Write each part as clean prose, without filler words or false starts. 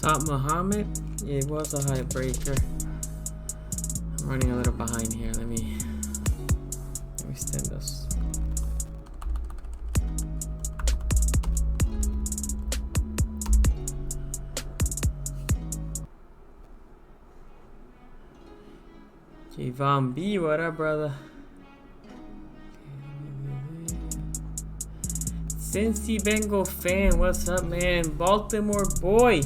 Saad Muhammad, it was a high breaker. I'm running a little behind here. Let me extend this. Javon B, what up, brother? Cincy Bengal fan, what's up, man? Baltimore boy,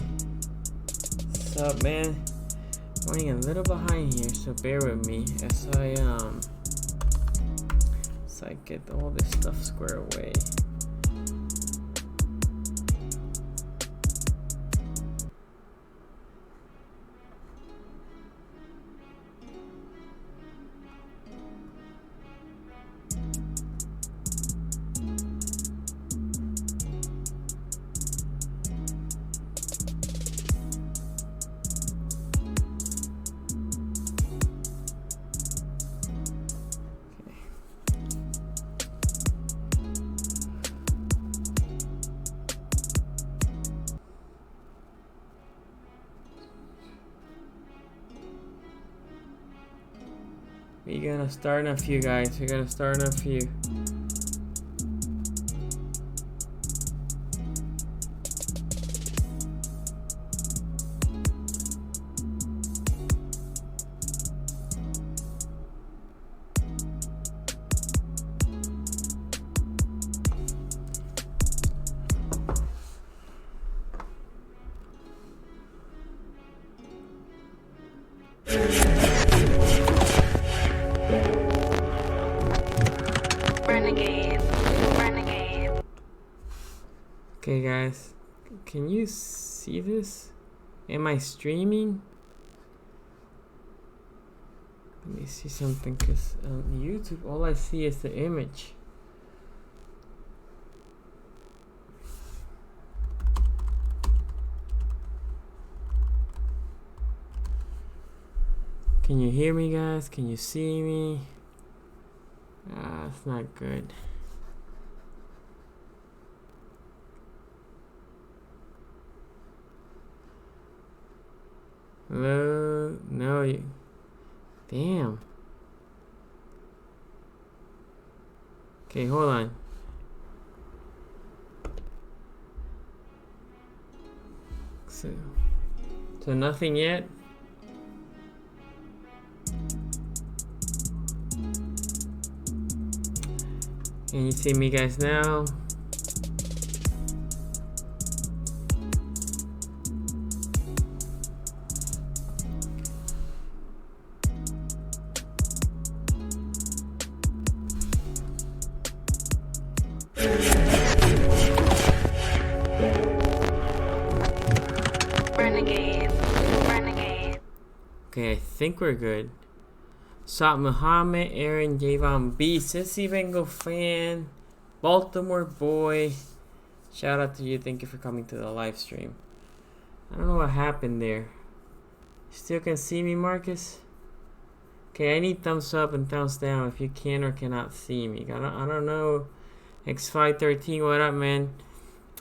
what's up, man? Running a little behind here, so bear with me as I get all this stuff squared away. We're gonna start in a few, guys. We're gonna start in a few. Okay, guys, can you see this? Am I streaming? Let me see something, because on YouTube all I see is the image. Can you hear me, guys? Can you see me? It's not good. Hello? No, you. Damn. Okay, hold on. So nothing yet? Can you see me, guys, now? Okay, I think we're good. Saad Muhammad, Aaron, Javon B, Cincy Bengal fan, Baltimore boy. Shout out to you. Thank you for coming to the live stream. I don't know what happened there. Still can see me, Marcus? Okay, I need thumbs up and thumbs down if you can or cannot see me. I don't know. X513, what up, man?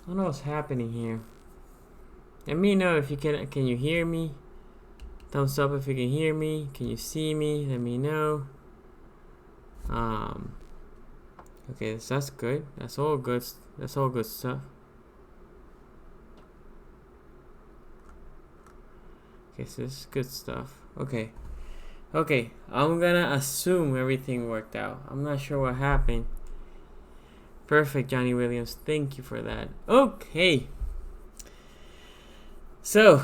I don't know what's happening here. Let me know if you can you hear me? Thumbs up if you can hear me. Can you see me? Let me know. Okay, so that's good. That's all good. That's all good stuff. Okay, so this is good stuff. Okay, I'm gonna assume everything worked out. I'm not sure what happened. Perfect, Johnny Williams. Thank you for that. Okay, so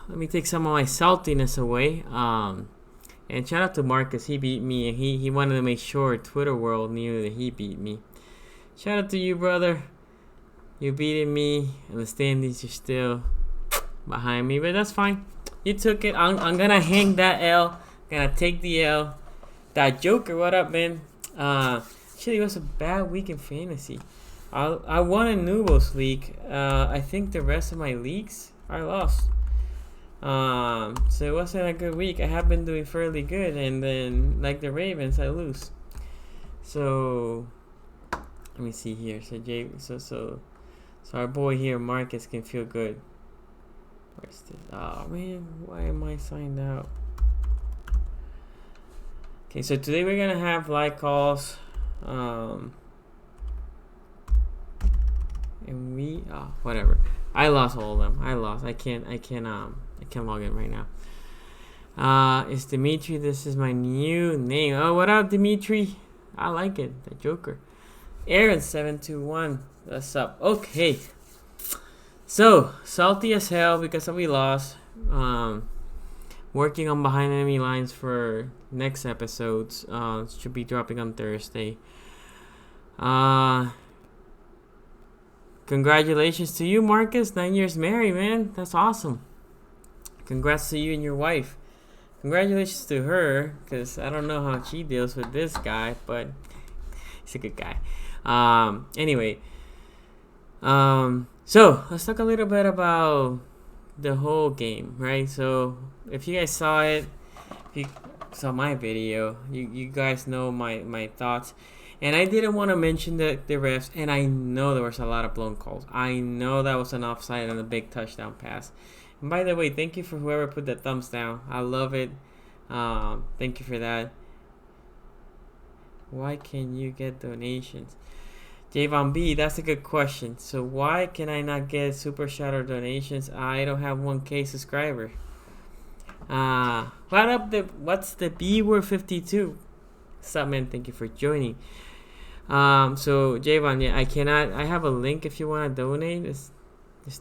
let me take some of my saltiness away. And shout out to Marcus. He beat me, and he wanted to make sure Twitter world knew that he beat me. Shout out to you, brother. You beating me, and the standings are still behind me, but that's fine. You took it. I'm gonna hang that L. Gonna take the L. That Joker, what up, man? Actually, it was a bad week in fantasy. I won a Nubos league. I think the rest of my leagues I lost. So it wasn't a good week. I have been doing fairly good, and then like the Ravens, I lose. So let me see here. So our boy here, Marcus, can feel good. Where's this? Oh man, why am I signed out? Okay, so today we're gonna have live calls, and we whatever. I lost all of them. I can't log in right now. It's Dimitri. This is my new name. Oh, what up, Dimitri? I like it. The Joker. Aaron721. What's up? Okay. So salty as hell because we lost. Working on behind enemy lines for next episodes. Should be dropping on Thursday. Congratulations to you, Marcus. 9 years married, man. That's awesome. Congrats to you and your wife. Congratulations to her, because I don't know how she deals with this guy, but he's a good guy. Anyway. So let's talk a little bit about the whole game, right? So if you guys saw it, if you saw my video, you guys know my thoughts. And I didn't want to mention the refs, and I know there was a lot of blown calls. I know that was an offside and a big touchdown pass. And by the way, thank you for whoever put the thumbs down. I love it. Thank you for that. Why can you get donations? Javon B, that's a good question. So why can I not get super chat or donations? I don't have 1K subscriber. What's the B word 52? What's up, man? Thank you for joining. So Javon, yeah, I cannot. I have a link if you want to donate. It's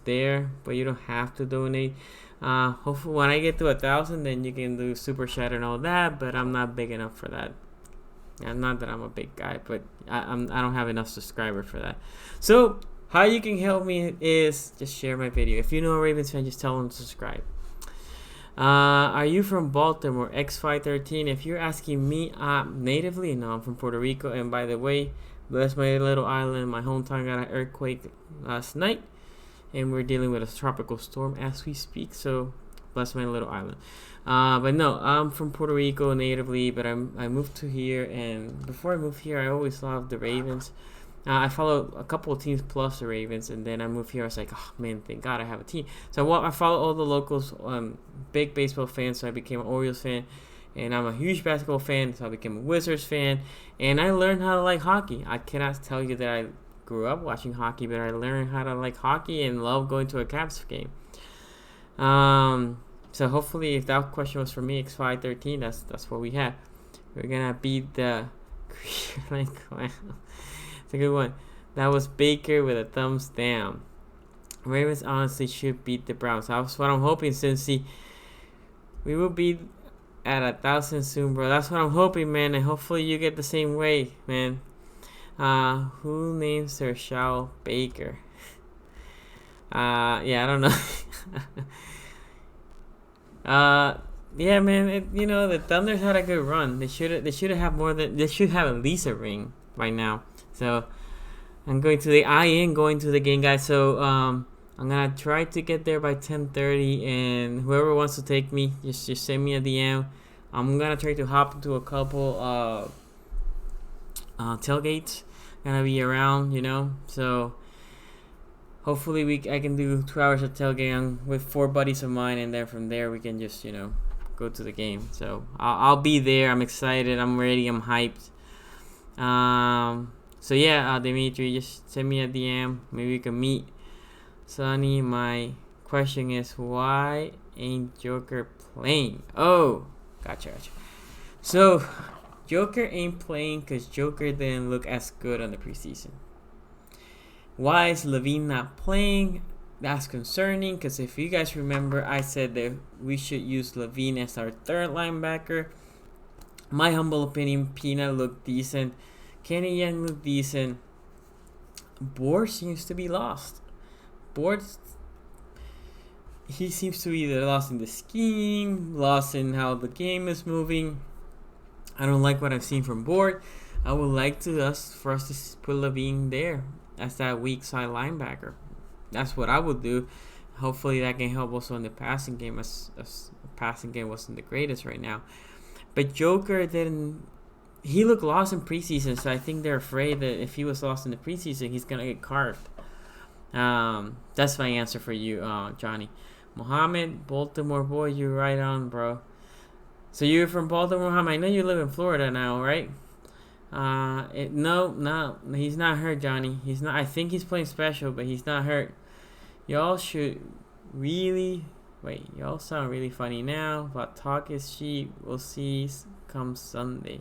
there, but you don't have to donate. Hopefully, when I get to 1,000, then you can do super chat and all that. But I'm not big enough for that. And not that I'm a big guy, but I don't have enough subscribers for that. So how you can help me is just share my video. If you know a Ravens fan, just tell them to subscribe. Are you from Baltimore? X513. If you're asking me natively, no, I'm from Puerto Rico. And by the way, bless my little island. My hometown got an earthquake last night, and we're dealing with a tropical storm as we speak. So bless my little island. But no, I'm from Puerto Rico natively, but I moved to here, and before I moved here, I always loved the Ravens. I followed a couple of teams plus the Ravens, and then I moved here. I was like, oh man, thank God I have a team. So I follow all the locals, big baseball fans, so I became an Orioles fan, and I'm a huge basketball fan, so I became a Wizards fan, and I learned how to like hockey. I cannot tell you that I grew up watching hockey, but I learned how to like hockey and love going to a Caps game. So hopefully, if that question was for me, X513, that's what we have. We're gonna beat the It's a good one. That was Baker with a thumbs down. Ravens honestly should beat the Browns. That's what I'm hoping, since we will be at 1,000 soon, bro. That's what I'm hoping, man. And hopefully you get the same way, man. Who names their child Baker? Yeah, I don't know. Yeah, man. The Thunders had a good run. They should have more than. They should have at least a ring right now. So I'm going to the game, guys. So I'm gonna try to get there by 10:30, and whoever wants to take me, just send me a DM. I'm gonna try to hop into a couple tailgates. Gonna be around, So hopefully I can do 2 hours of tailgating with 4 buddies of mine, and then from there we can just go to the game. So I'll be there. I'm excited. I'm ready. I'm hyped. So yeah, Dimitri, just send me a DM. Maybe we can meet. Sonny, my question is, why ain't Joker playing? Oh, gotcha. So Joker ain't playing because Joker didn't look as good on the preseason. Why is Levine not playing? That's concerning, because if you guys remember, I said that we should use Levine as our third linebacker. My humble opinion, Pina looked decent. Kenny Young looked decent. Board seems to be lost. He seems to be either lost in the scheme, lost in how the game is moving. I don't like what I've seen from Board. I would like for us to put Levine there as that weak side linebacker. That's what I would do. Hopefully that can help also in the passing game, as the passing game wasn't the greatest right now. But Joker he looked lost in preseason, so I think they're afraid that if he was lost in the preseason, he's going to get carved. That's my answer for you, Johnny. Mohammed, Baltimore boy, you're right on, bro. So you're from Baltimore, Mohammed. I know you live in Florida now, right? No, he's not hurt, Johnny. He's not. I think he's playing special, but he's not hurt. Y'all should really wait. Y'all sound really funny now, but talk is cheap. We'll see come Sunday.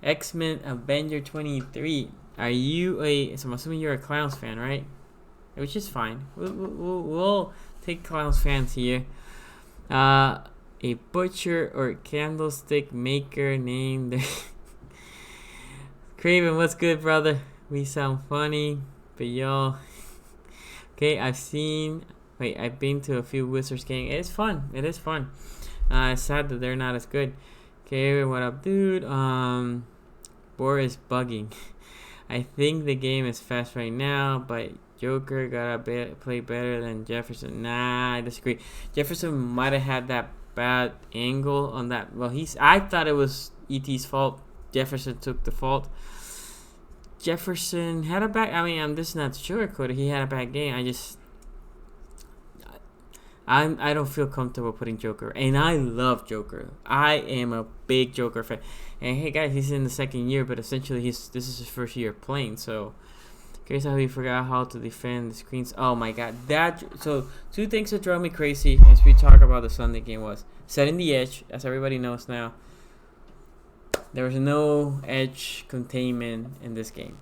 X-Men Avenger 23. Are you a? So I'm assuming you're a Clowns fan, right? Which is fine. We'll take Clowns fans here. A butcher or candlestick maker named Craven. What's good, brother? We sound funny, but y'all. Okay, I've been to a few Wizards games. It's fun. It is fun. It's sad that they're not as good. Okay, what up, dude? Boar is bugging. I think the game is fast right now, but Joker gotta play better than Jefferson. Nah, I disagree. Jefferson might have had that bad angle on that. Well, I thought it was ET's fault. Jefferson took the fault. Jefferson had a bad. I mean, I'm just not sugarcoating. He had a bad game. I don't feel comfortable putting Joker, and I love Joker. I am a big Joker fan. And hey, guys, he's in the second year, but essentially this is his first year playing. So, curious how he forgot how to defend the screens. Oh my God, so two things that drove me crazy as we talk about the Sunday game was setting the edge, as everybody knows now. There was no edge containment in this game,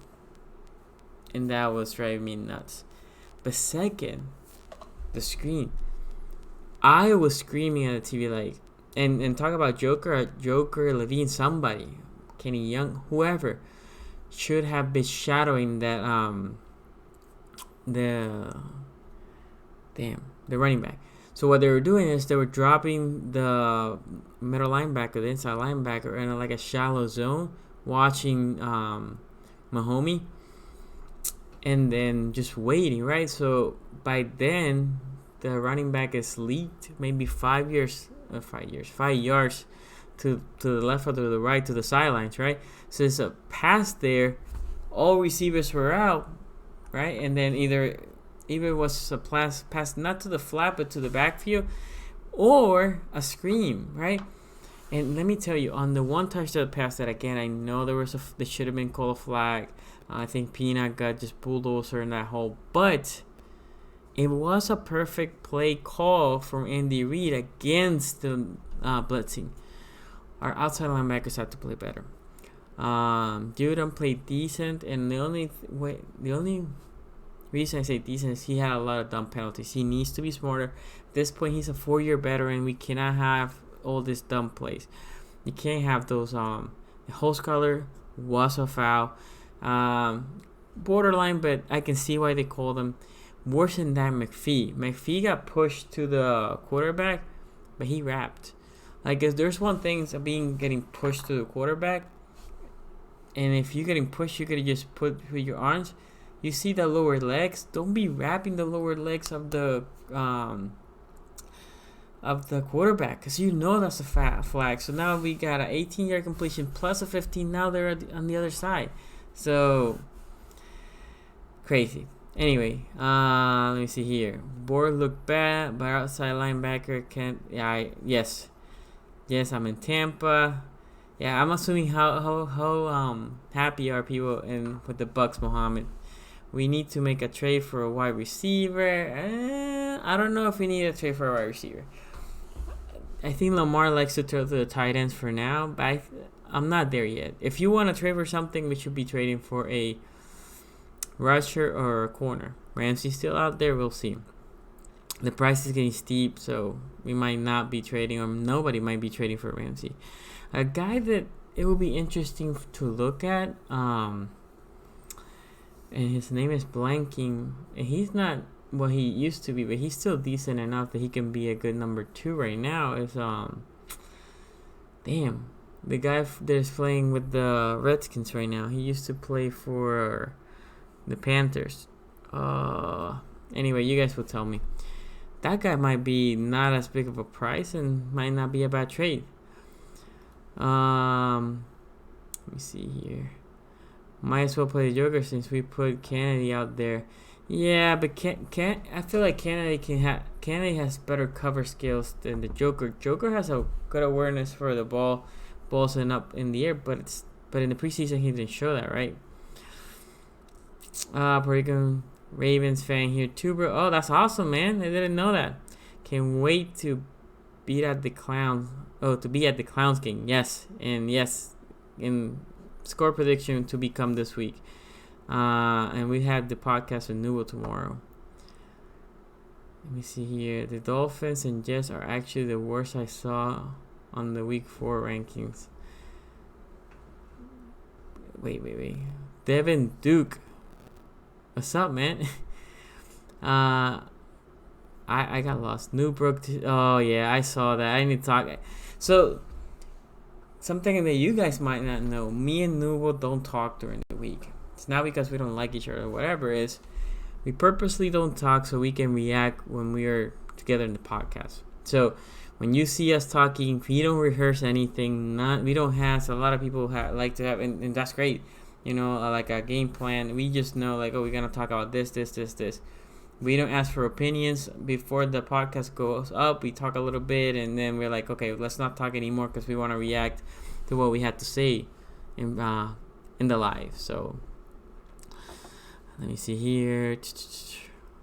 and that was driving me nuts. But second, the screen. I was screaming at the TV like, and talk about Joker, Levine, somebody, Kenny Young, whoever, should have been shadowing that the running back. So what they were doing is they were dropping the middle linebacker, the inside linebacker, in like a shallow zone, watching Mahomie, and then just waiting, right? So by then, the running back is leaked maybe 5 yards to the left or to the right, to the sidelines, right? So there's a pass there. All receivers were out, right? And then either it was a pass not to the flat but to the backfield, or a screen, right? And let me tell you, on the one touchdown pass that, again, I know there should have been called a flag. I think Peanut got just bulldozer in that hole, but it was a perfect play call from Andy Reid against the blitzing. Our outside linebackers have to play better. Judon played decent, and the only reason I say decent is he had a lot of dumb penalties. He needs to be smarter. At this point, he's a 4-year veteran. We cannot have all these dumb plays. You can't have those. The host color was a foul. Borderline, but I can see why they called him. Worse than that, McPhee got pushed to the quarterback, but he wrapped. Like, if there's one thing, it's getting pushed to the quarterback, and if you're getting pushed, you could just put with your arms. You see the lower legs. Don't be wrapping the lower legs of the quarterback, because you know that's a flag. So now we got an 18-yard completion plus a 15. Now they're on the other side. So crazy. Anyway, let me see here. Board looked bad, but outside linebacker can't. Yes, I'm in Tampa. Yeah, I'm assuming how happy are people with the Bucks, Mohammed. We need to make a trade for a wide receiver. I don't know if we need a trade for a wide receiver. I think Lamar likes to throw to the tight ends for now, but I'm not there yet. If you want to trade for something, we should be trading for a rusher or a corner. Ramsey's still out there. We'll see. The price is getting steep, so we might not be trading, or nobody might be trading for Ramsey. A guy that it will be interesting to look at, and his name is blanking, and he's not what he used to be, but he's still decent enough that he can be a good number 2 right now. Is the guy that is playing with the Redskins right now. He used to play for the Panthers. Anyway, you guys will tell me. That guy might be not as big of a price and might not be a bad trade. Let me see here. Might as well play the Joker since we put Kennedy out there. Yeah, but can I feel like Kennedy has better cover skills than the Joker. Joker has a good awareness for the balls and up in the air, but in the preseason he didn't show that, right? Puerto Rican Ravens fan here too, bro. Oh, that's awesome, man. I didn't know that. Can't wait to be at the Clowns game. Yes, and yes, in score prediction to become this week. And we have the podcast with Newell tomorrow. Let me see here. The Dolphins and Jets are actually the worst I saw on the week 4 rankings. Wait. Devin Duke. What's up, man? I got lost. Newbrook. Oh, yeah, I saw that. I need to talk. So, something that you guys might not know. Me and Newell don't talk during the week. It's not because we don't like each other or whatever it is. We purposely don't talk so we can react when we are together in the podcast. So when you see us talking, we don't rehearse anything. We don't have. A lot of people like to have, and that's great. Like a game plan. We just know, like, oh, we're gonna talk about this. We don't ask for opinions before the podcast goes up. We talk a little bit, and then we're like, okay, let's not talk anymore because we want to react to what we had to say in the live. So. Let me see here.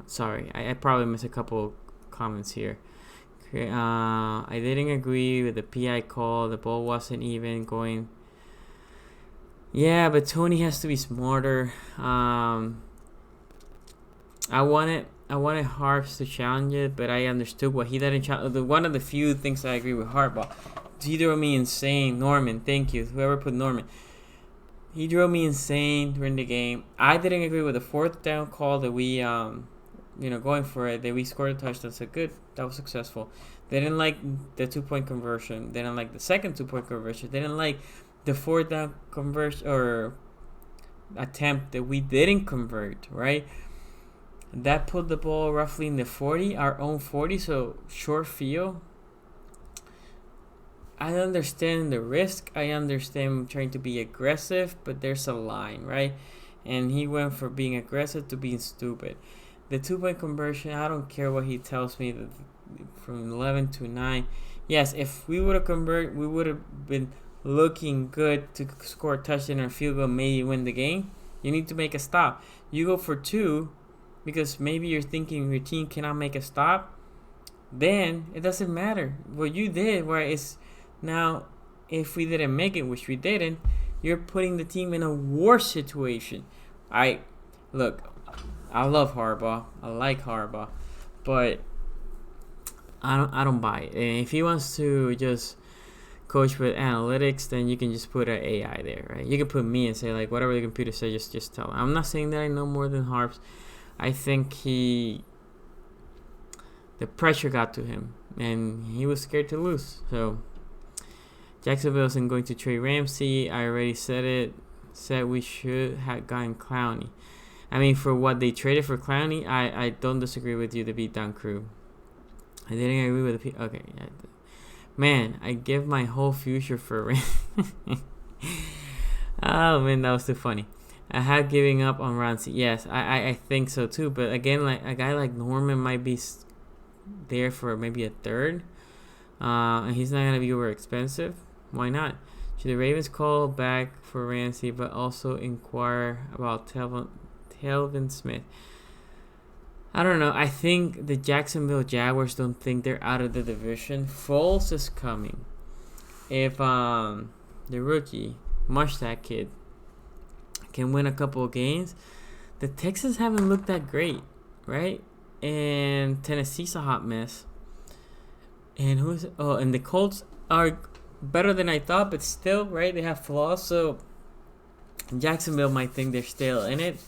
Sorry, I probably missed a couple comments here. I didn't agree with the PI call. The ball wasn't even going. Yeah, but Tony has to be smarter. I wanted Harps to challenge it, but I understood what he didn't challenge. One of the few things I agree with Harbaugh. He drove me insane. Norman, thank you. Whoever put Norman. He drove me insane during the game. I didn't agree with the 4th down call that we, going for it, that we scored a touchdown. So good, that was successful. They didn't like the 2-point conversion. They didn't like the second 2-point conversion. They didn't like the 4th down conversion or attempt that we didn't convert, right? That put the ball roughly in the 40, our own 40, so short field. I understand the risk. I understand trying to be aggressive, but there's a line, right? And he went from being aggressive to being stupid. The 2-point conversion, I don't care what he tells me, from 11 to 9. Yes, if we would have converted, we would have been looking good to score a touchdown or field goal, maybe win the game. You need to make a stop. You go for 2 because maybe you're thinking your team cannot make a stop. Then it doesn't matter. What you did, where it's now, if we didn't make it, which we didn't, you're putting the team in a worse situation. I love Harbaugh. I like Harbaugh, but I don't buy it. And if he wants to just coach with analytics, then you can just put an AI there, right? You can put me and say, like, whatever the computer says, just tell him. I'm not saying that I know more than Harps. I think the pressure got to him, and he was scared to lose. So Jacksonville isn't going to trade Ramsey. I already said it. Said we should have gotten Clowney. I mean, for what they traded for Clowney, I don't disagree with you, the beatdown crew. I didn't agree with the okay. Yeah. Man, I give my whole future for Oh man, that was too funny. I had giving up on Ramsey. Yes, I think so too. But again, like a guy like Norman might be there for maybe a third, and he's not gonna be over expensive. Why not? Should the Ravens call back for Ramsey, but also inquire about Telvin Smith? I don't know. I think the Jacksonville Jaguars don't think they're out of the division. Foles is coming. If the rookie, Mushtaq kid, can win a couple of games, the Texans haven't looked that great, right? And Tennessee's a hot mess. And and the Colts are better than I thought, but still, right? They have flaws. So Jacksonville might think they're still in it.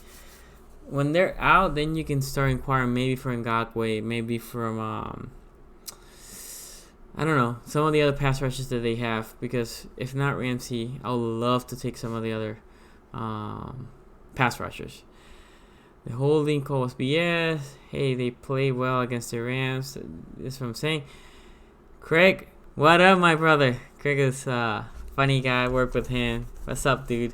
When they're out, then you can start inquiring maybe for Ngakoue, maybe from I don't know, some of the other pass rushes that they have. Because if not Ramsey, I would love to take some of the other pass rushers. The holding call was BS. Hey, they play well against the Rams. That's what I'm saying. Craig, what up, my brother? Craig is a funny guy. Work with him. What's up, dude?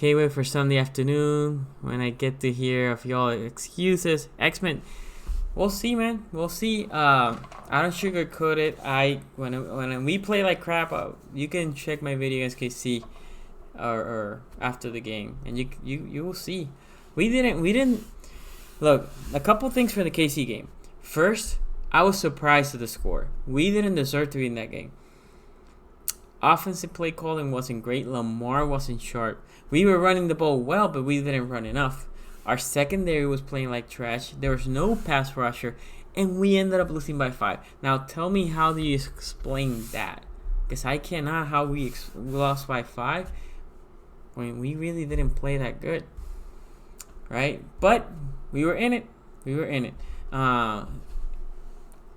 Can't wait for Sunday afternoon when I get to hear of y'all excuses. X-Men, we'll see, man. We'll see. I don't sugarcoat it. When we play like crap, you can check my video against KC or after the game, and you will see. We didn't look. A couple things for the KC game. First, I was surprised at the score. We didn't deserve to be in that game. Offensive play calling wasn't great. Lamar wasn't sharp. We were running the ball well, but we didn't run enough. Our secondary was playing like trash. There was no pass rusher, and we ended up losing by 5. Now, tell me, how do you explain that? Because I cannot how we lost by 5 when we really didn't play that good, right? But we were in it.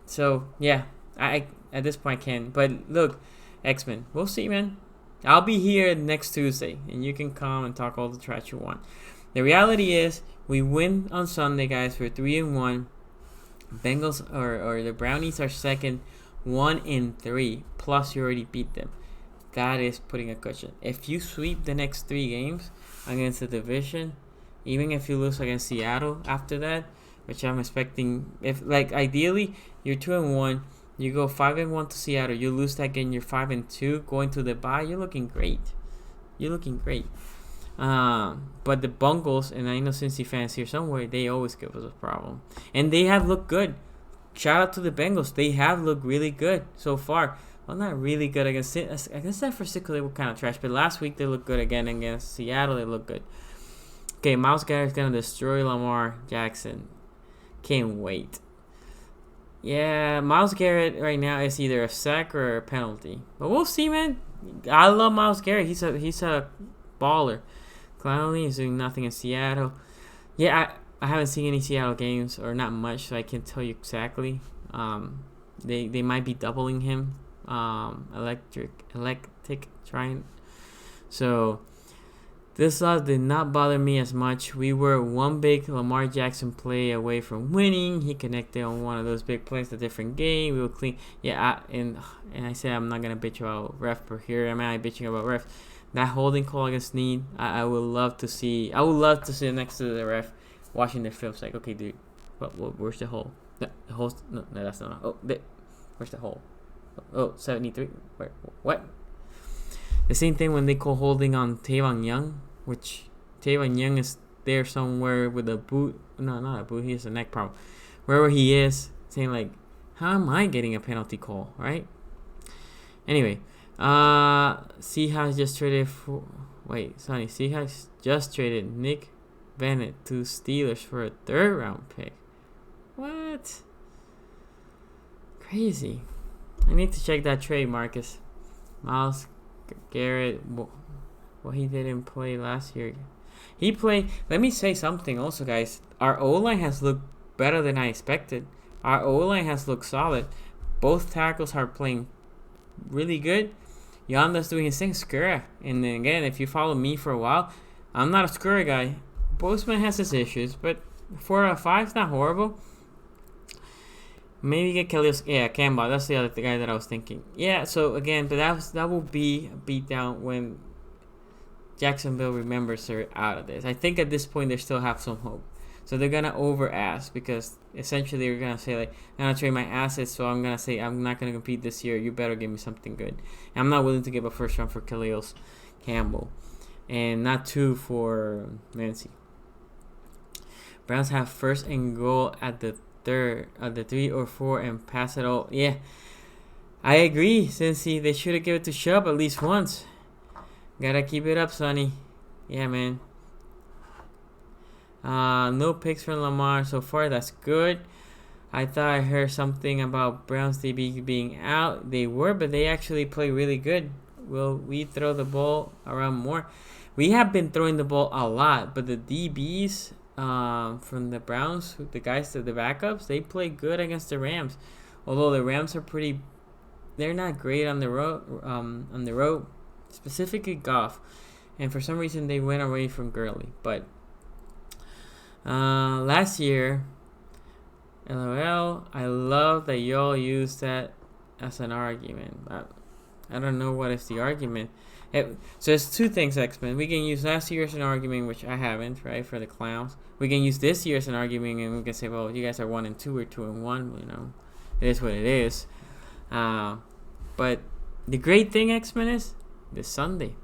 So yeah, I at this point can. But look, X-Men, we'll see, man. I'll be here next Tuesday, and you can come and talk all the trash you want. The reality is, we win on Sunday, guys. We're 3-1. Bengals or the Brownies are second, 1-3. Plus, you already beat them. That is putting a cushion. If you sweep the next 3 games against the division, even if you lose against Seattle after that, which I'm expecting, if like ideally you're 2-1. You go 5-1 to Seattle. You lose that game. You're 5-2. Going to the bye. You're looking great. But the Bungles, and I know Cincy fans here somewhere, they always give us a problem, and they have looked good. Shout out to the Bengals. They have looked really good so far. Well, not really good against San Francisco. They were kind of trash, but last week they looked good again against Seattle. They looked good. Okay, Myles Garrett's gonna destroy Lamar Jackson. Can't wait. Yeah, Myles Garrett right now is either a sack or a penalty. But we'll see, man. I love Myles Garrett. He's a baller. Clowney is doing nothing in Seattle. Yeah, I haven't seen any Seattle games, or not much, so I can't tell you exactly. They might be doubling him. Electric trying. So this loss did not bother me as much. We were one big Lamar Jackson play away from winning. He connected on one of those big plays, a different game. We were clean. Yeah, and I said I'm not gonna bitch about ref per here. Am I bitching about ref? That holding call against Snead, I would love to see. I would love to sit next to the ref, watching the film. It's like, okay, dude, where's the hole? The hole? No, that's not. Oh, where's the hole? Oh, 73. Where? What? The same thing when they call holding on Tavon Young, which Tavon Young is there somewhere with a boot. No, not a boot. He has a neck problem. Wherever he is, saying like, how am I getting a penalty call, right? Anyway, Seahawks just traded for... Wait, Sonny. Seahawks just traded Nick Bennett to Steelers for a 3rd round pick. What? Crazy. I need to check that trade, Marcus. Myles Garrett, well, he didn't play last year. He played. Let me say something also, guys. Our O-line has looked better than I expected. Our O-line has looked solid. Both tackles are playing really good. Yonda's doing his thing. Skura. And then again, if you follow me for a while, I'm not a Skura guy. Bozeman has his issues, but 4 out of 5 is not horrible. Maybe get Kelly. Yeah, Campbell. That's the other guy that I was thinking. Yeah. So again, but that will be a beatdown when Jacksonville remembers they're out of this. I think at this point they still have some hope. So they're gonna over ask, because essentially they're gonna say like, I'm gonna trade my assets, so I'm gonna say I'm not gonna compete this year. You better give me something good. And I'm not willing to give a 1st round for Khalil Campbell, and not 2 for Nancy. Browns have 1st and goal at the 3 or 4 and pass it all. Yeah, I agree. Since they should have given it to Chubb at least once. Gotta keep it up, Sonny. Yeah, man. No picks from Lamar so far. That's good. I thought I heard something about Browns DB being out. They were, but they actually play really good. Will we throw the ball around more? We have been throwing the ball a lot, but the DBs from the Browns, the guys to the backups, they play good against the Rams. Although the Rams are they're not great on the road, specifically Goff, and for some reason they went away from Gurley. But last year, LOL, I love that y'all use that as an argument. I don't know what is the argument. So there's two things, X-Men. We can use last year as an argument, which I haven't, right, for the clowns. We can use this year as an argument, and we can say, well, you guys are 1-2 or 2-1. You know, it is what it is. But the great thing, X-Men, is this Sunday.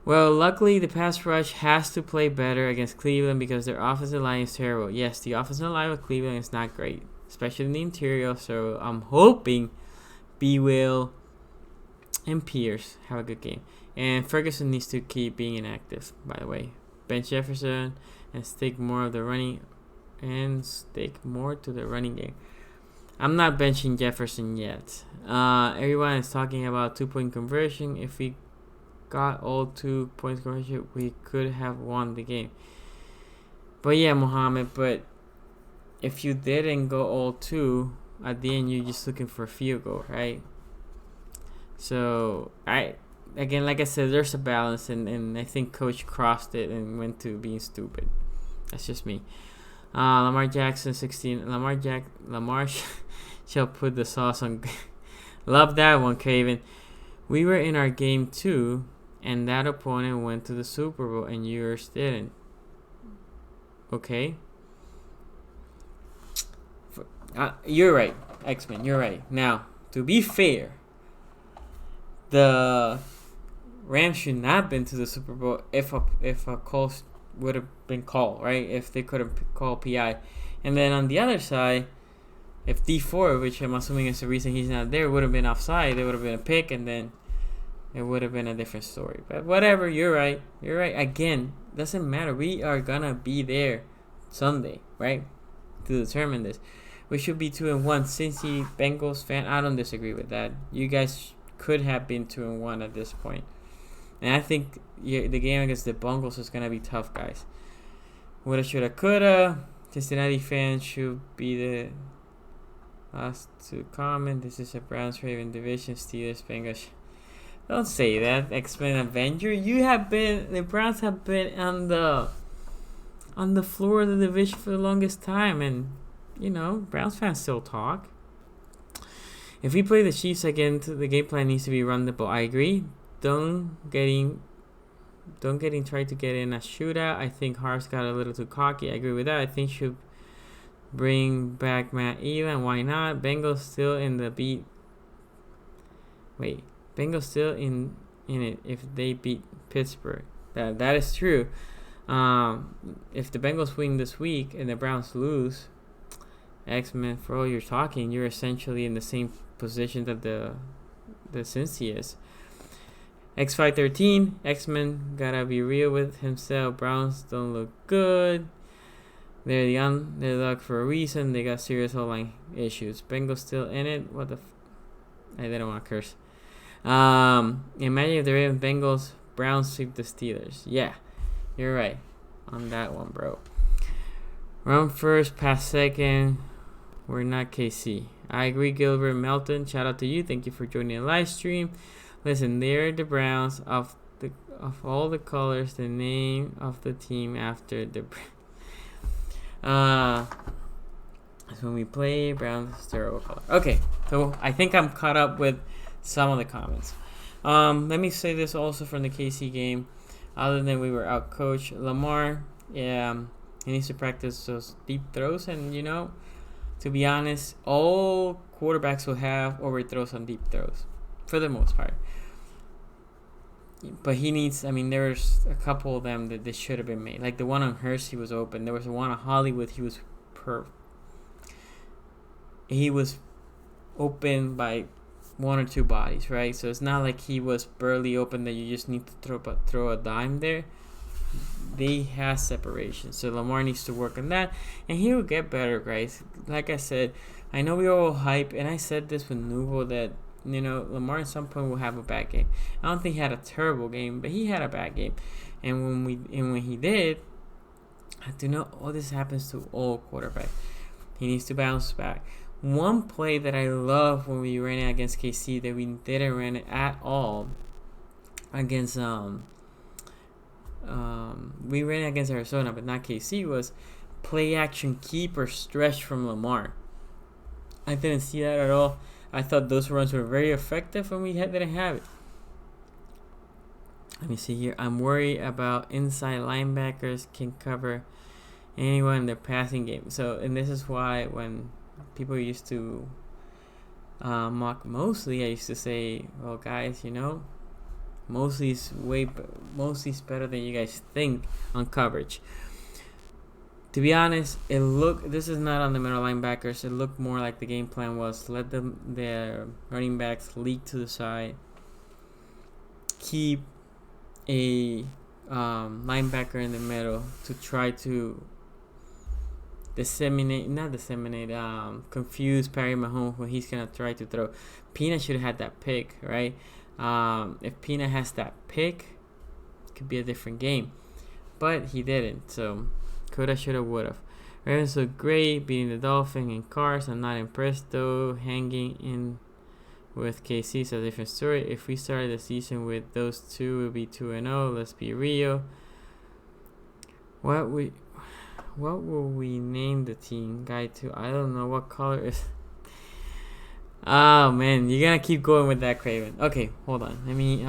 Well, luckily, the pass rush has to play better against Cleveland because their offensive line is terrible. Yes, the offensive line of Cleveland is not great, especially in the interior. So I'm hoping B. Will and Pierce have a good game. And Ferguson needs to keep being inactive, by the way. Bench Jefferson and stick more to the running game. I'm not benching Jefferson yet. Everyone is talking about 2-point conversion. If we got all 2 points conversion, we could have won the game. But yeah, Mohammed, but if you didn't go all 2, at the end you're just looking for a field goal, right? So again, like I said, there's a balance, and I think Coach crossed it and went to being stupid. That's just me. Lamar Jackson 16. Lamar shall put the sauce on. Love that one, Craven. We were in our game too, and that opponent went to the Super Bowl, and yours didn't. Okay. You're right, X-Men. You're right. Now, to be fair, the Rams should not have been to the Super Bowl if a call would have been called, right? If they could have called PI. And then on the other side, if D4, which I'm assuming is the reason he's not there, would have been offside, there would have been a pick, and then it would have been a different story. But whatever, you're right. Again, doesn't matter. We are going to be there Sunday, right? To determine this. We should be 2-1. Cincy Bengals fan, I don't disagree with that. You guys could have been 2-1 at this point. And I think the game against the Bengals is going to be tough, guys. Woulda, shoulda, coulda. Cincinnati fans should be the last to comment. This is a Browns-Ravens division. Steelers, Bengals. Don't say that, X-Men Avenger. The Browns have been on the floor of the division for the longest time. And, you know, Browns fans still talk. If we play the Chiefs again, the game plan needs to be run the ball. I agree. Don't getting tried to get in a shootout. I think Hart's got a little too cocky. I agree with that. I think should bring back Matt Elam. Why not? Bengals still in the beat. Wait, Bengals still in it if they beat Pittsburgh. That is true. If the Bengals win this week and the Browns lose, X-Men, for all you're talking, you're essentially in the same position that the Cincy is. X513, X-Men gotta be real with himself. Browns don't look good. They're luck for a reason. They got serious O-line issues. Bengals still in it. What the I didn't want to curse. Imagine if the Ravens, Bengals, Browns sweep the Steelers. Yeah, you're right on that one, bro. Run first, pass second. We're not KC. I agree, Gilbert Melton. Shout out to you. Thank you for joining the live stream. Listen, they're the Browns of all the colors. The name of the team after the. So when we play Browns, terrible color. Okay, so I think I'm caught up with some of the comments. Let me say this also from the KC game. Other than we were out coach Lamar, he needs to practice those deep throws, and you know, to be honest, all quarterbacks will have overthrows on deep throws for the most part. But he needs, there's a couple of them that should have been made. Like the one on Hurst, he was open. There was the one on Hollywood, he was open by one or two bodies, right? So it's not like he was barely open that you just need to throw a dime there. They have separation. So Lamar needs to work on that, and he will get better, guys. Like I said, I know we are all hype, and I said this with Nuvo that, you know, Lamar at some point will have a bad game. I don't think he had a terrible game, but he had a bad game. And when he did, I do know all this happens to all quarterbacks. He needs to bounce back. One play that I love when we ran it against KC that we didn't run it at all against we ran it against Arizona, but not KC, was play action keeper stretch from Lamar. I didn't see that at all. I thought those runs were very effective when we didn't have it. Let me see here. I'm worried about inside linebackers can cover anyone in the passing game. So, and this is why when people used to mock Mosley, I used to say, well, guys, Mosley's better than you guys think on coverage. To be honest, this is not on the middle linebackers. It looked more like the game plan was let their running backs leak to the side, keep a linebacker in the middle to try to confuse Perry Mahomes when he's gonna try to throw. Pina should have had that pick, right? If Pina has that pick, it could be a different game, but he didn't. So coulda, shoulda, woulda. Ravens look great, beating the Dolphins and Cars. I'm not impressed though. Hanging in with KC is a different story. If we started the season with those two, we'll be 2-0. Let's be real. What will we name the team? Guide to, I don't know what color is. Oh man, you're gonna keep going with that, Craven. Okay, hold on. Let me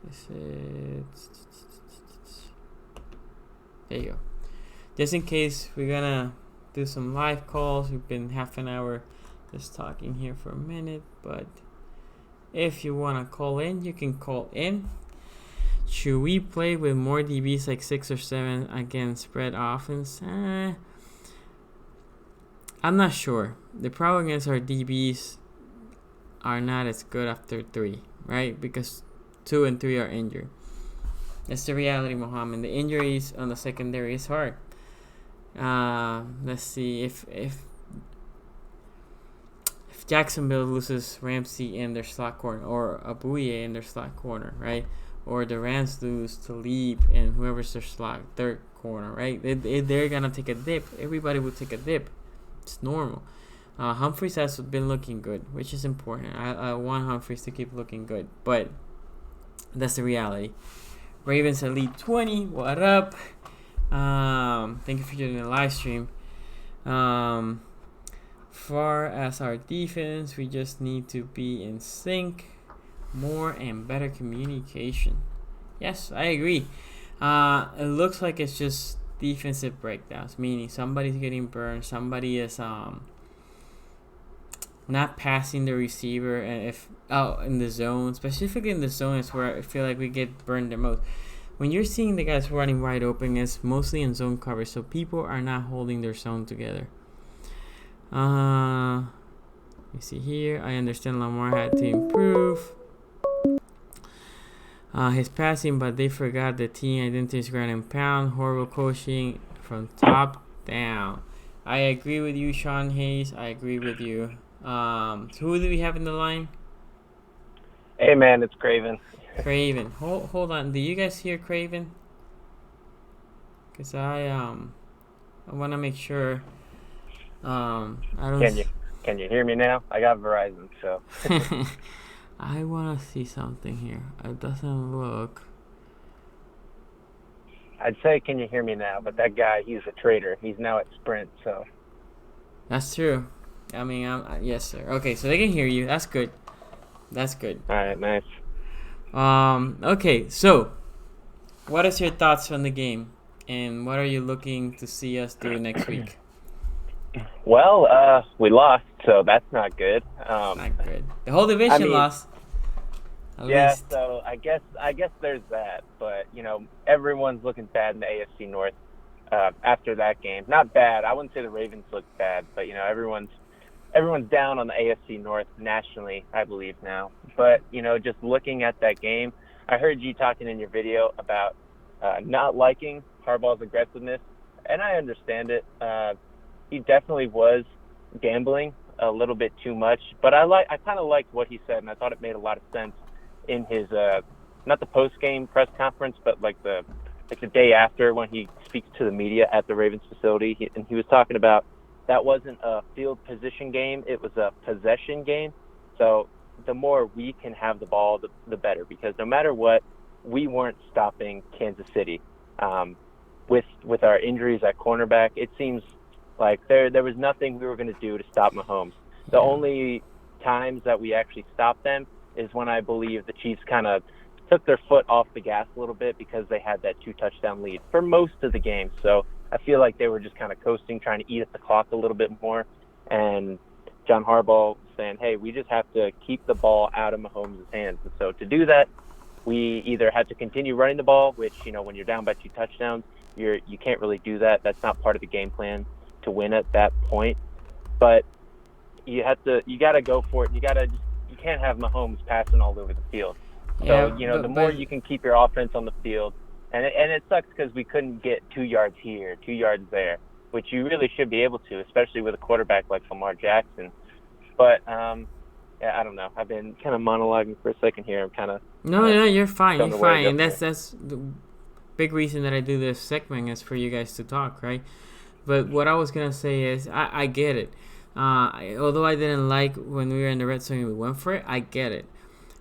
this is, there you go. Just in case we're gonna do some live calls. We've been half an hour just talking here for a minute, but if you wanna call in, you can call in. Should we play with more DBs like 6 or 7 against spread offense? I'm not sure. The problem is our DBs are not as good after 3, right? Because 2 and 3 are injured. That's the reality, Mohammed. The injuries on the secondary is hard. Let's see if Jacksonville loses Ramsey in their slot corner or Abuye in their slot corner, right? Or the Rams lose to Talib and whoever's their slot third corner, right? They're gonna take a dip. Everybody will take a dip. It's normal. Humphries has been looking good, which is important. I want Humphries to keep looking good, but that's the reality. Ravens Elite 20, what up? Thank you for joining the live stream. Far as our defense, we just need to be in sync, more and better communication. Yes, I agree. It looks like it's just defensive breakdowns, meaning somebody's getting burned, somebody is not passing the receiver, and if in the zone, specifically in the zone, is where I feel like we get burned the most. When you're seeing the guys running wide open, it's mostly in zone coverage, so people are not holding their zone together. Let me see here. I understand Lamar had to improve his passing, but they forgot the team identity is ground and pound. Horrible coaching from top down. I agree with you, Sean Hayes. I agree with you. So who do we have in the line? Hey man, it's Craven. Craven. Hold on. Do you guys hear Craven? Cause I want to make sure. I don't. Can you hear me now? I got Verizon, so. I want to see something here. It doesn't look. I'd say, can you hear me now? But that guy, he's a traitor. He's now at Sprint, so. That's true. I mean, yes, sir. Okay, so they can hear you. That's good. That's good. All right, nice. Okay, so what is your thoughts on the game, and what are you looking to see us do next week? Well, we lost, so that's not good. Not good. The whole division lost. At least. So I guess there's that, but everyone's looking bad in the AFC North after that game. Not bad. I wouldn't say the Ravens looked bad, but everyone's down on the AFC North nationally, I believe now. But just looking at that game, I heard you talking in your video about not liking Harbaugh's aggressiveness, and I understand it. He definitely was gambling a little bit too much, but I kind of liked what he said, and I thought it made a lot of sense in his not the post-game press conference, but like the day after when he speaks to the media at the Ravens facility, he was talking about that wasn't a field position game, it was a possession game. So the more we can have the ball, the better, because no matter what, we weren't stopping Kansas City. With our injuries at cornerback, it seems like there was nothing we were going to do to stop Mahomes. The only times that we actually stopped them is when I believe the Chiefs kind of took their foot off the gas a little bit because they had that 2-touchdown lead for most of the game. So I feel like they were just kind of coasting, trying to eat at the clock a little bit more. And John Harbaugh saying, hey, we just have to keep the ball out of Mahomes' hands. And so to do that, we either had to continue running the ball, which, when you're down by 2 touchdowns, you can't really do that. That's not part of the game plan to win at that point. But you got to go for it. You can't have Mahomes passing all over the field. So, the more you can keep your offense on the field, and it sucks because we couldn't get 2 yards here, 2 yards there, which you really should be able to, especially with a quarterback like Lamar Jackson. But, I don't know. I've been kind of monologuing for a second here. I'm kind of... No, you're fine. You're fine. And that's the big reason that I do this segment is for you guys to talk, right? But what I was going to say is I get it. Although I didn't like when we were in the red zone and we went for it, I get it.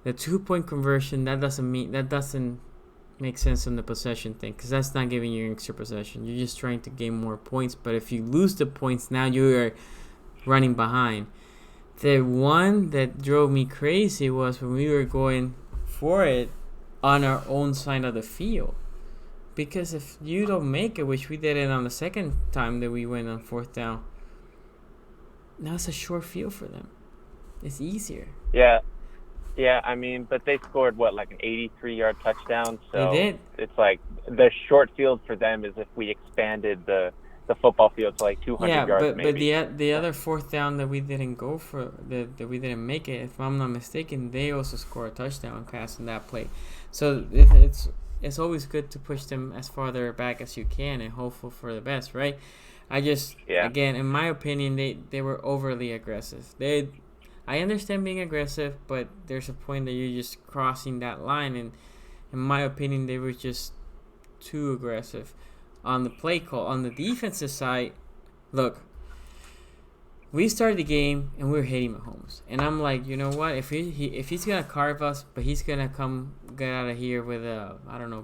The 2-point conversion, that doesn't make sense on the possession thing because that's not giving you extra possession. You're just trying to gain more points. But if you lose the points, now you are running behind. The one that drove me crazy was when we were going for it on our own side of the field. Because if you don't make it, which we did it on the second time that we went on 4th down, now it's a short field for them. It's easier. Yeah, I mean, but they scored, like an 83-yard touchdown? So they did. It's like the short field for them is if we expanded the football field to like 200 yards maybe. But the other 4th down that we didn't go for, that we didn't make it, if I'm not mistaken, they also scored a touchdown pass in that play. So it's always good to push them as farther back as you can and hopeful for the best, right? Again, in my opinion, they were overly aggressive. I understand being aggressive, but there's a point that you're just crossing that line, and in my opinion, they were just too aggressive. On the play call, on the defensive side, look, we started the game and we were hitting Mahomes, and I'm like, you know what? If he's gonna carve us, but he's gonna get out of here with a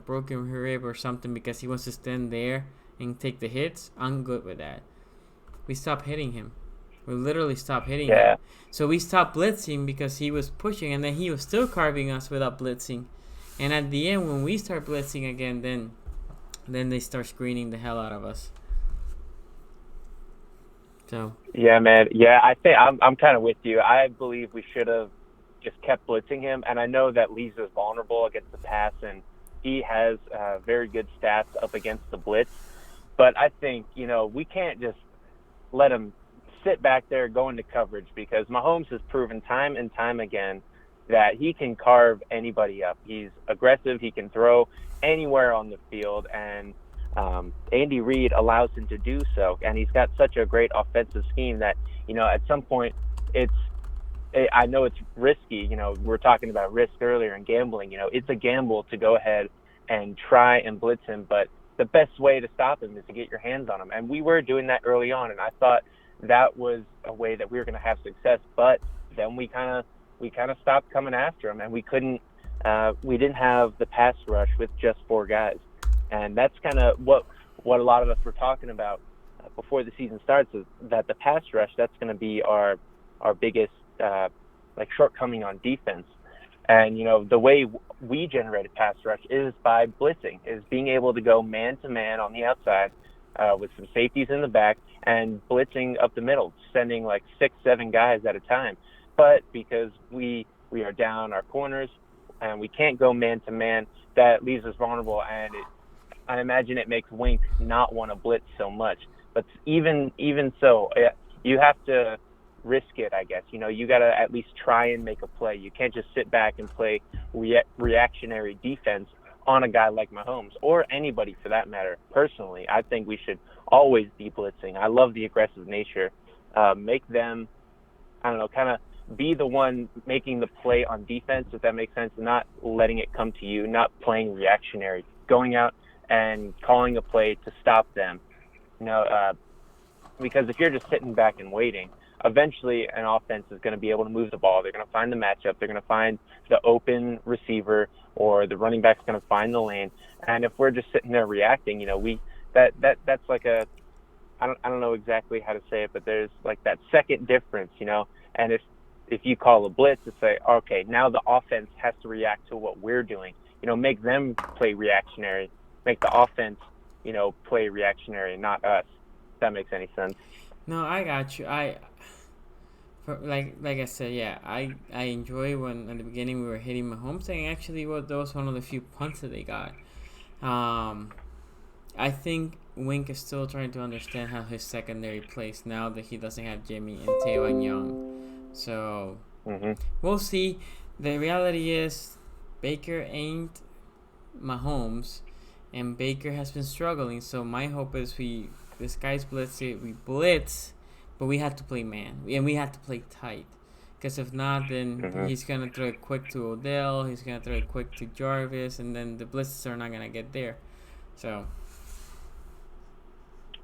broken rib or something because he wants to stand there and take the hits, I'm good with that. We stopped hitting him. We literally stopped hitting him. So we stopped blitzing because he was pushing, and then he was still carving us without blitzing. And at the end, when we start blitzing again, then they start screening the hell out of us. So. Yeah, man. Yeah, I think I'm kind of with you. I believe we should have just kept blitzing him, and I know that Lees is vulnerable against the pass, and he has very good stats up against the blitz. But I think, we can't just let him sit back there, go into coverage, because Mahomes has proven time and time again that he can carve anybody up. He's aggressive. He can throw anywhere on the field, and Andy Reid allows him to do so. And he's got such a great offensive scheme that, at some point I know it's risky. We're talking about risk earlier in gambling. It's a gamble to go ahead and try and blitz him, but the best way to stop him is to get your hands on him. And we were doing that early on, and I thought that was a way that we were going to have success. But then we kind of stopped coming after him, and we didn't have the pass rush with just 4 guys. And that's kind of what a lot of us were talking about before the season starts, is that the pass rush, that's going to be our biggest shortcoming on defense. And, the way we generated pass rush is by blitzing, is being able to go man-to-man on the outside with some safeties in the back and blitzing up the middle, sending 6-7 guys at a time. But because we are down our corners and we can't go man-to-man, that leaves us vulnerable. And I imagine it makes Wink not want to blitz so much. But even so, you have to risk it, I guess. You got to at least try and make a play. You can't just sit back and play reactionary defense on a guy like Mahomes, or anybody for that matter. Personally, I think we should always be blitzing. I love the aggressive nature. Make them, kind of be the one making the play on defense, if that makes sense, not letting it come to you, not playing reactionary, going out and calling a play to stop them. Because if you're just sitting back and waiting, eventually an offense is going to be able to move the ball. They're going to find the matchup. They're going to find the open receiver, or the running back's going to find the lane. And if we're just sitting there reacting, that's like I don't know exactly how to say it, but there's that second difference, And if you call a blitz to say, okay, now the offense has to react to what we're doing. Make them play reactionary, make the offense, play reactionary, not us. If that makes any sense. No, I got you. Like I said, yeah, I enjoy when at the beginning we were hitting Mahomes, and actually, that was one of the few punts that they got. I think Wink is still trying to understand how his secondary plays now that he doesn't have Jimmy and Taylor Young. So we'll see. The reality is Baker ain't Mahomes, and Baker has been struggling. So my hope is this guy's blitzing, we blitz, but we have to play man, and we have to play tight. Because if not, then he's going to throw it quick to Odell, he's going to throw it quick to Jarvis, and then the blitzes are not going to get there. So.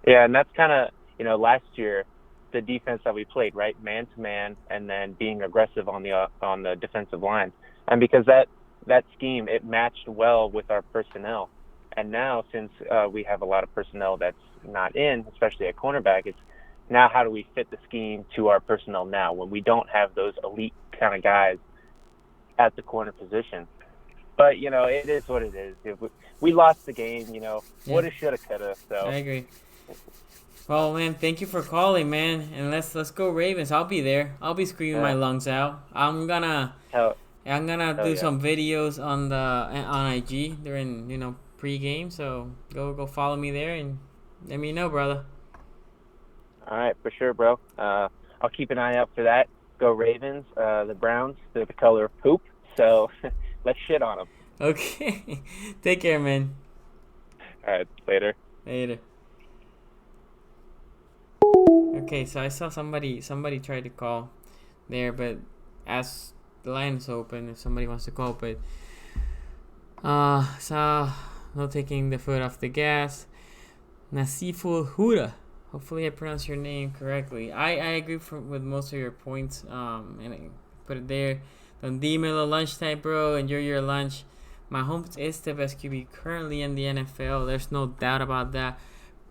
Yeah, and that's kind of, last year, the defense that we played, right? Man to man, and then being aggressive on the defensive line. And because that scheme, it matched well with our personnel. And now, since we have a lot of personnel that's not in, especially at cornerback, it's now how do we fit the scheme to our personnel now when we don't have those elite kind of guys at the corner position. But, it is what it is. We lost the game, woulda, shoulda, coulda. So I agree. Well, man, thank you for calling, man. And let's go Ravens. I'll be there. I'll be screaming my lungs out. I'm gonna do some videos on IG during pregame. So go follow me there and let me know, brother. All right, for sure, bro. I'll keep an eye out for that. Go Ravens. The Browns, they're the color of poop. So let's shit on them. Okay. Take care, man. All right, later. Okay, so I saw somebody tried to call there, but as the line is open, if somebody wants to call, but so no taking the foot off the gas. Nasiful Huda. Hopefully I pronounced your name correctly. I agree with most of your points. And I put it there. Don't dímelo lunchtime, bro. Enjoy your lunch. Mahomes is the best QB currently in the NFL. There's no doubt about that.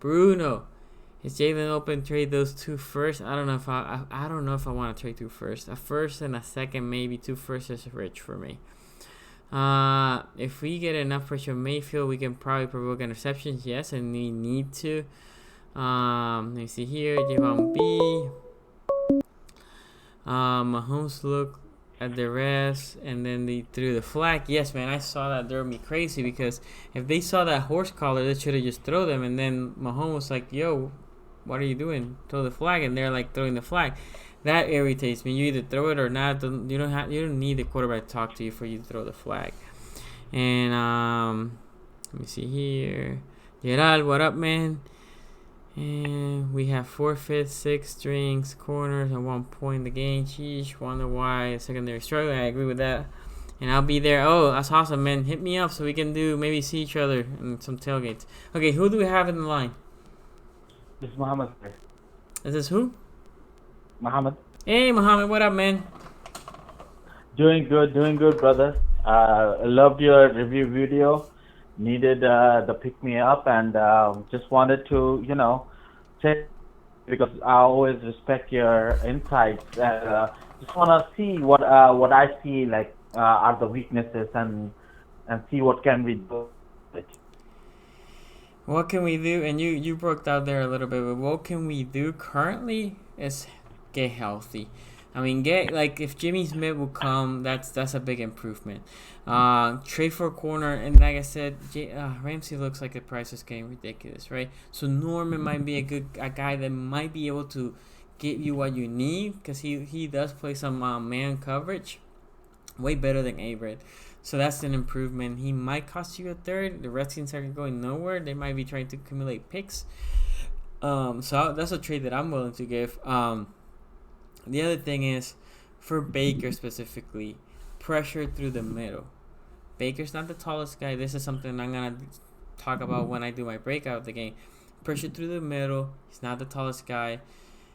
Bruno, is Jalen open? Trade those two first. I don't know if I want to trade two first. A first and a second, maybe. Two firsts is rich for me. If we get enough pressure on Mayfield, we can probably provoke interceptions. Yes, and we need to. Let me see here. Javon B. Mahomes look at the refs, and then they threw the flag. Yes, man, I saw that. Drove me crazy because if they saw that horse collar, they should have just thrown them. And then Mahomes was like, "Yo, what are you doing? Throw the flag!" And they're like throwing the flag. That irritates me. You either throw it or not. You don't need the quarterback to talk to you for you to throw the flag. And let me see here. Gerald, what up, man? And we have 4/5, 6 strings, corners at 1 point in the game. Sheesh, wonder why secondary struggle. I agree with that. And I'll be there. Oh, that's awesome, man. Hit me up so we can maybe see each other in some tailgates. Okay, who do we have in the line? This is Muhammad. Is this who? Muhammad. Hey, Muhammad, what up, man? Doing good, brother. I loved your review video. Needed the pick me up, and just wanted to, say, because I always respect your insights. Just want to see what I see are the weaknesses and see what can we do. What can we do? And you broke out there a little bit, but what can we do currently is get healthy. I mean, if Jimmy Smith will come, that's a big improvement. Trade for a corner, and like I said, Ramsey looks like the price is getting ridiculous, right? So Norman might be a guy that might be able to get you what you need because he does play some man coverage, way better than Averett. So that's an improvement. He might cost you a third. The Redskins are going nowhere. They might be trying to accumulate picks. So that's a trade that I'm willing to give. The other thing is, for Baker specifically, pressure through the middle. Baker's not the tallest guy. This is something I'm going to talk about when I do my breakout of the game. Pressure through the middle. He's not the tallest guy.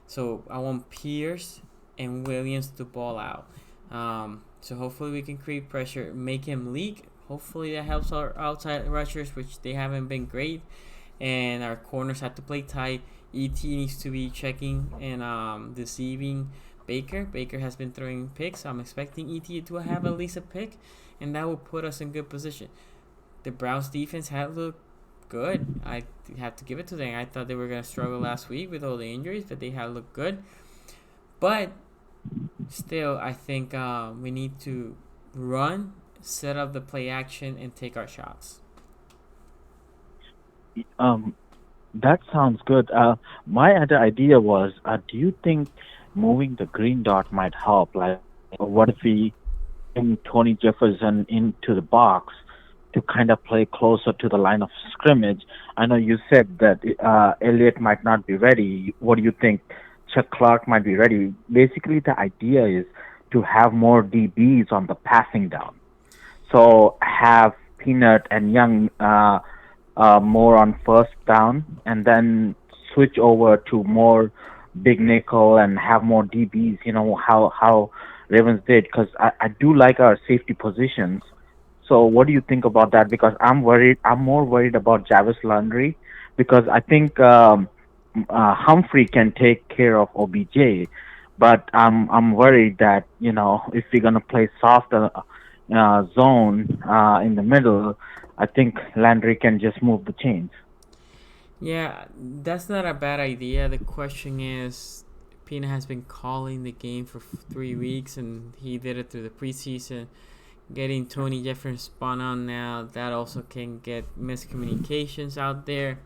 So I want Pierce and Williams to ball out. So hopefully we can create pressure, make him leak. Hopefully that helps our outside rushers, which they haven't been great. And our corners have to play tight. ET needs to be checking and deceiving Baker. Baker has been throwing picks. I'm expecting ET to have at least a pick, and that will put us in good position. The Browns defense had looked good. I have to give it to them. I thought they were going to struggle last week with all the injuries, but they had looked good. But still, I think we need to run, set up the play action, and take our shots. That sounds good. My other idea was, do you think moving the green dot might help? Like, what if we bring Tony Jefferson into the box to kind of play closer to the line of scrimmage? I know you said that Elliott might not be ready. What do you think? Chuck Clark might be ready. Basically, the idea is to have more DBs on the passing down. So have Peanut and Young more on first down, and then switch over to more big nickel and have more DBs. You know how Ravens did, because I do like our safety positions. So what do you think about that? Because I'm more worried about Jarvis Landry, because I think Humphrey can take care of OBJ, but I'm worried that if we're gonna play soft zone in the middle, I think Landry can just move the chains. Yeah, that's not a bad idea. The question is, Pina has been calling the game for 3 weeks, and he did it through the preseason. Getting Tony Jefferson spun on now, that also can get miscommunications out there.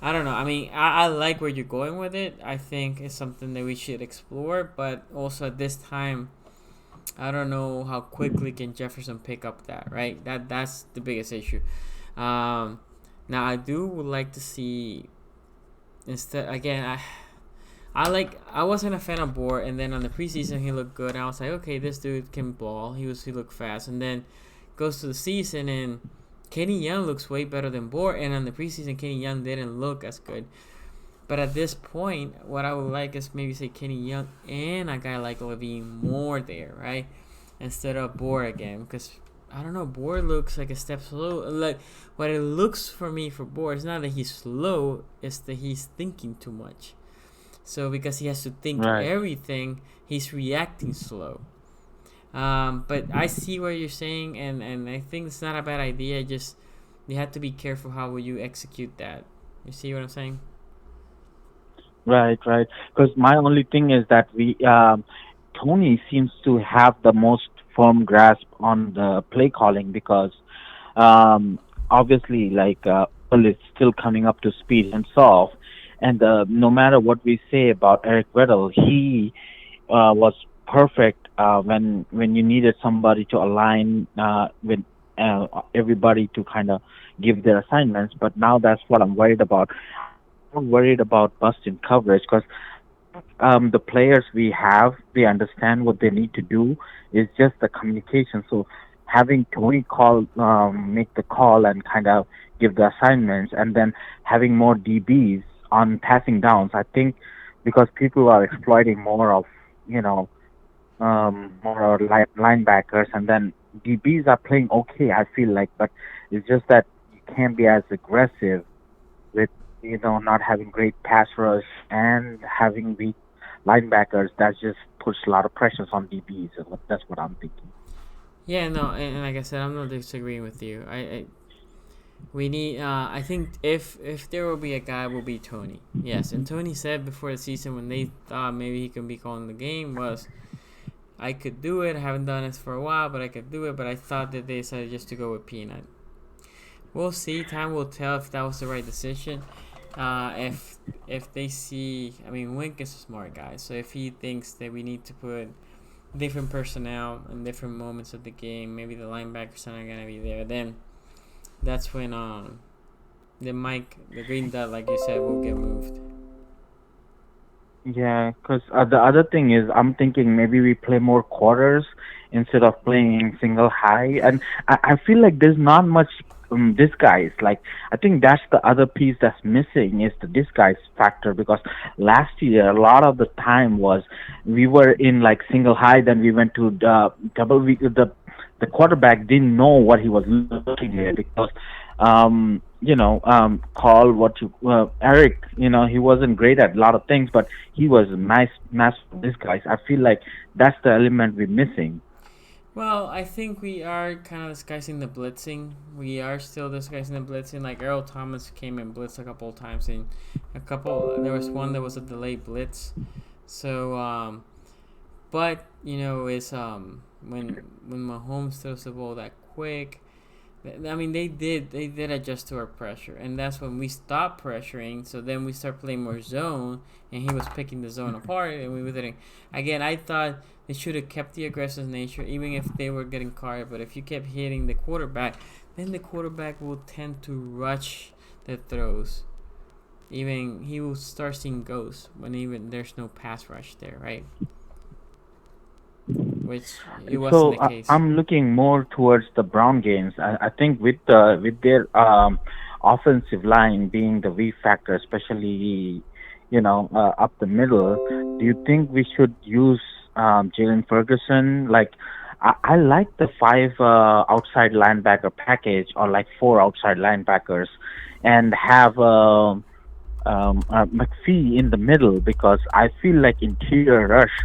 I don't know. I mean, I like where you're going with it. I think it's something that we should explore, but also at this time, I don't know how quickly can Jefferson pick up that, right? That's the biggest issue. Now, I would like to see, instead, again, I wasn't a fan of Bohr, and then on the preseason he looked good. And I was like, okay, this dude can ball. He looked fast, and then goes to the season, and Kenny Young looks way better than Bohr. And on the preseason, Kenny Young didn't look as good. But at this point, what I would like is maybe say Kenny Young and a guy like Levine more there, right? Instead of Bohr again, because I don't know, Bohr looks like a step slow. Like, what it looks for me for Bohr is not that he's slow, it's that he's thinking too much. So because he has to think everything, he's reacting slow. But I see what you're saying, and I think it's not a bad idea. Just you have to be careful how will you execute that. You see what I'm saying? Right. Because my only thing is that Tony seems to have the most firm grasp on the play calling, because obviously, like, Earl is still coming up to speed himself, and no matter what we say about Eric Weddle, he was perfect when you needed somebody to align with everybody to kind of give their assignments. But now that's what I'm worried about. I'm worried about busting coverage, because the players we have, they understand what they need to do. It's just the communication. So having Tony make the call and kind of give the assignments, and then having more DBs on passing downs, I think, because people are exploiting more of more linebackers, and then DBs are playing okay, I feel like, but it's just that you can't be as aggressive with not having great pass rush and having weak linebackers. That just puts a lot of pressures on DBs. That's what I'm thinking. Yeah, no, and like I said, I'm not disagreeing with you. We need. I think if there will be a guy, will be Tony. Yes, and Tony said before the season, when they thought maybe he can be calling the game, was, I could do it. I haven't done this for a while, but I could do it. But I thought that they decided just to go with Peanut. We'll see. Time will tell if that was the right decision. If they see, I mean, Wink is a smart guy, so if he thinks that we need to put different personnel in different moments of the game, maybe the linebackers are not gonna be there, then that's when the green dot, like you said, will get moved. Yeah, because the other thing is, I'm thinking maybe we play more quarters instead of playing single high, and I feel like there's not much disguise. Like, I think that's the other piece that's missing, is the disguise factor, because last year a lot of the time was we were in like single high, then we went to double. The quarterback didn't know what he was looking at, because call what you Eric. He wasn't great at a lot of things, but he was a nice master of disguise. I feel like that's the element we're missing. Well, I think we are kind of disguising the blitzing. We are still disguising the blitzing. Like Earl Thomas came and blitzed a couple of times, and there was one that was a delayed blitz. So, but it's when Mahomes throws the ball that quick. I mean, they did adjust to our pressure, and that's when we stopped pressuring. So then we start playing more zone, and he was picking the zone apart, and we were getting. Again, I thought they should have kept the aggressive nature, even if they were getting caught. But if you kept hitting the quarterback, then the quarterback will tend to rush the throws. Even he will start seeing ghosts when even there's no pass rush there, right? Which it wasn't So the case. I'm looking more towards the Brown games. I think with their offensive line being the V factor, especially up the middle. Do you think we should use Jalen Ferguson? Like, I like the five outside linebacker package, or like four outside linebackers, and have McPhee in the middle, because I feel like interior rush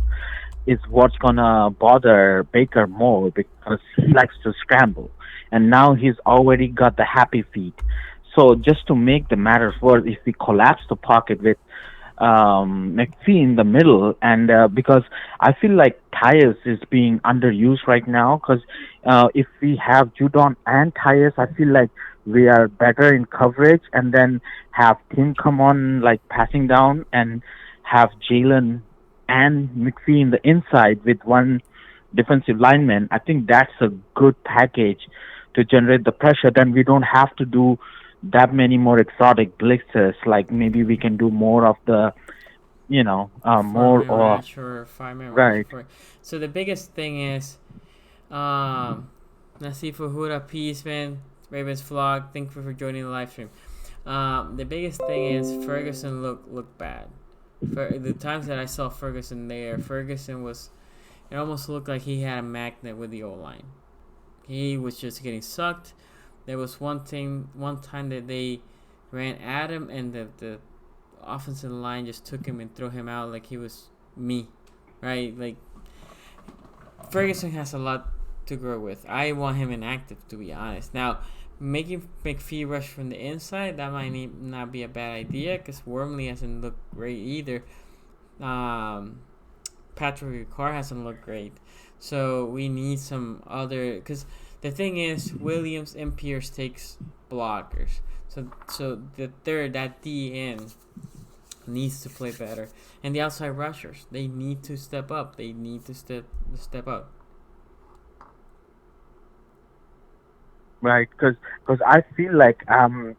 is what's gonna bother Baker more, because he likes to scramble, and now he's already got the happy feet. So just to make the matters worse, if we collapse the pocket with McPhee in the middle, and because I feel like Tyus is being underused right now, because if we have Judon and Tyus, I feel like we are better in coverage, and then have Tim come on like passing down, and have Jalen and McPhee in the inside with one defensive lineman. I think that's a good package to generate the pressure. Then we don't have to do that many more exotic blitzes. Like, maybe we can do more of the, more Four-man or rush or five-man rush right. for. So the biggest thing is, Nasif Hura, peace, man. Ravens vlog. Thank you for joining the live stream. The biggest thing is Ferguson looked bad. For the times that I saw Ferguson there, Ferguson was. It almost looked like he had a magnet with the O line. He was just getting sucked. There was one time that they ran at him, and the offensive line just took him and threw him out like he was me, right? Like, Ferguson has a lot to grow with. I want him inactive, to be honest. Now, making McPhee rush from the inside, that might not be a bad idea, because Wormley hasn't looked great either. Patrick Ricard hasn't looked great. So we need some other, because the thing is, Williams and Pierce takes blockers. So the third, that DN needs to play better, and the outside rushers, they need to step up. They need to step up. Right, because I feel like I'm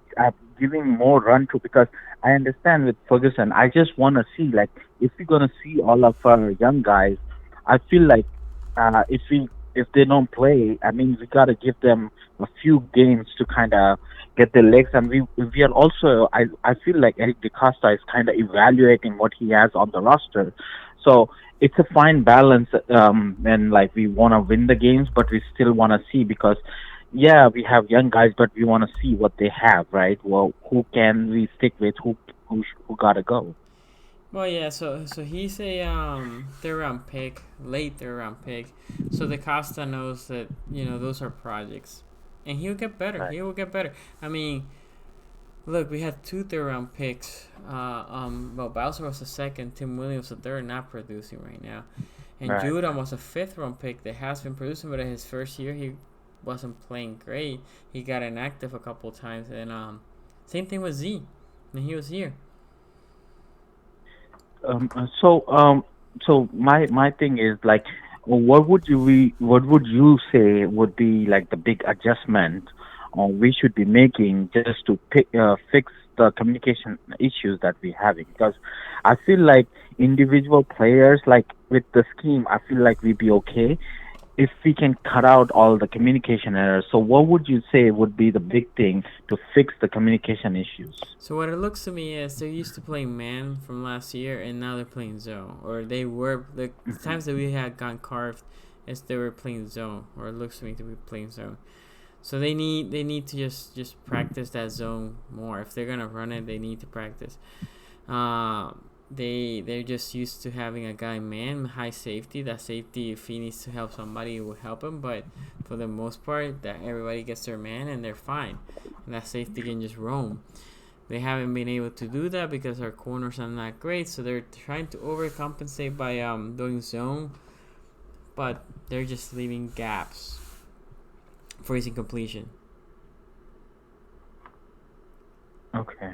giving more run to, because I understand with Ferguson. I just want to see, like, if we're gonna see all of our young guys, I feel like if they don't play, I mean, we gotta give them a few games to kind of get their legs, and we are also, I feel like Eric DeCosta is kind of evaluating what he has on the roster, so it's a fine balance, and like, we want to win the games, but we still want to see, because yeah, we have young guys, but we want to see what they have, right? Well, who can we stick with? Who gotta go? Well, yeah. So he's a third round pick, late third round pick. So the Costa knows that those are projects, and he'll get better. Right. He will get better. I mean, look, we had two third round picks. Well, Bowser was the second. Tim Williams the third, not producing right now. And Right. Judon was a fifth round pick that has been producing, but in his first year he wasn't playing great. He got inactive a couple of times, and same thing with Z when he was here. Um, uh, so um, so my thing is like, what would you say would be like the big adjustment we should be making, just to fix the communication issues that we're having? Because I feel like individual players, like with the scheme, I feel like we'd be okay if we can cut out all the communication errors. So what would you say would be the big thing to fix the communication issues? So what it looks to me is they're used to playing man from last year, and now they're playing zone, or they were the times that we had gone carved, as they were playing zone, or it looks to me to be playing zone. So they need to just practice that zone more. If they're gonna run it, they need to practice. They're just used to having a guy man high safety. That safety, if he needs to help somebody, will help him. But for the most part, that everybody gets their man and they're fine. And that safety can just roam. They haven't been able to do that because our corners are not great. So they're trying to overcompensate by doing zone, but they're just leaving gaps for his incompletion. Okay.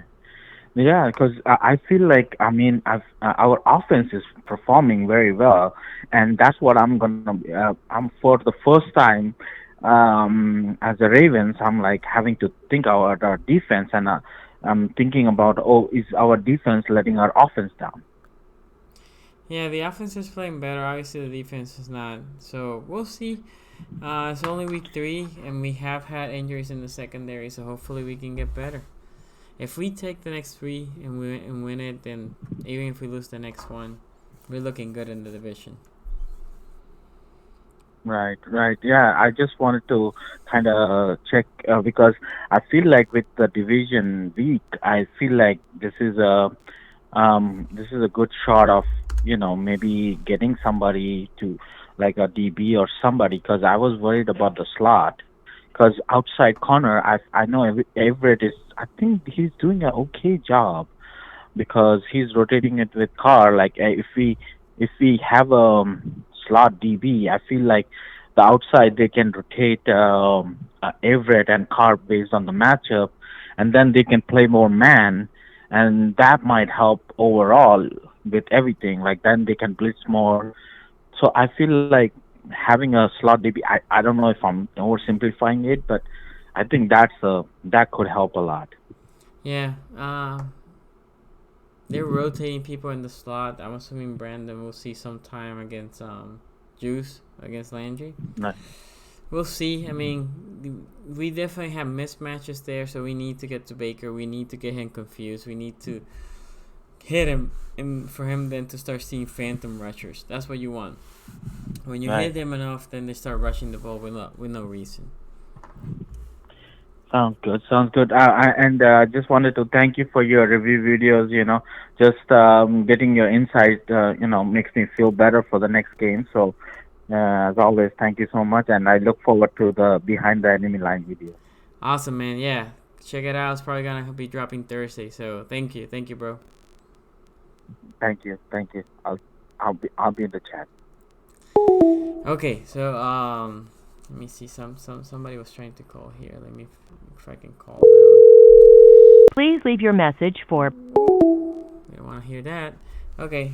Yeah, because I feel like our offense is performing very well, and that's what I'm gonna. I'm for the first time as a Ravens. I'm like having to think about our defense, and I'm thinking about, is our defense letting our offense down? Yeah, the offense is playing better. Obviously, the defense is not. So we'll see. It's only week 3, and we have had injuries in the secondary. So hopefully we can get better. If we take the next 3 and win it, then even if we lose the next one, we're looking good in the division. Right. Yeah, I just wanted to kind of check because I feel like with the division week, I feel like this is a good shot of maybe getting somebody to like a DB or somebody, because I was worried about the slot. Because outside corner, I know Everett is. I think he's doing an okay job because he's rotating it with Carr. Like if we have a slot DB, I feel like the outside they can rotate Everett and Carr based on the matchup, and then they can play more man, and that might help overall with everything. Like then they can blitz more. So I feel like having a slot DB. I don't know if I'm oversimplifying it, but I think that could help a lot. Yeah. They're rotating people in the slot. I'm assuming Brandon will see some time against Juice against Landry. Right. We'll see. I mean, we definitely have mismatches there, so we need to get to Baker. We need to get him confused. We need to hit him, and for him then to start seeing phantom rushers. That's what you want. When you hit them enough, then they start rushing the ball with no reason. Sounds good. I just wanted to thank you for your review videos. Just getting your insight, makes me feel better for the next game. So, as always, thank you so much, and I look forward to the Behind the Enemy Line video. Awesome, man. Yeah, check it out. It's probably gonna be dropping Thursday. So, thank you, bro. Thank you. I'll be in the chat. Okay, so let me see. Somebody was trying to call here. Let me if I can call them. Please leave your message for. We don't want to hear that. Okay.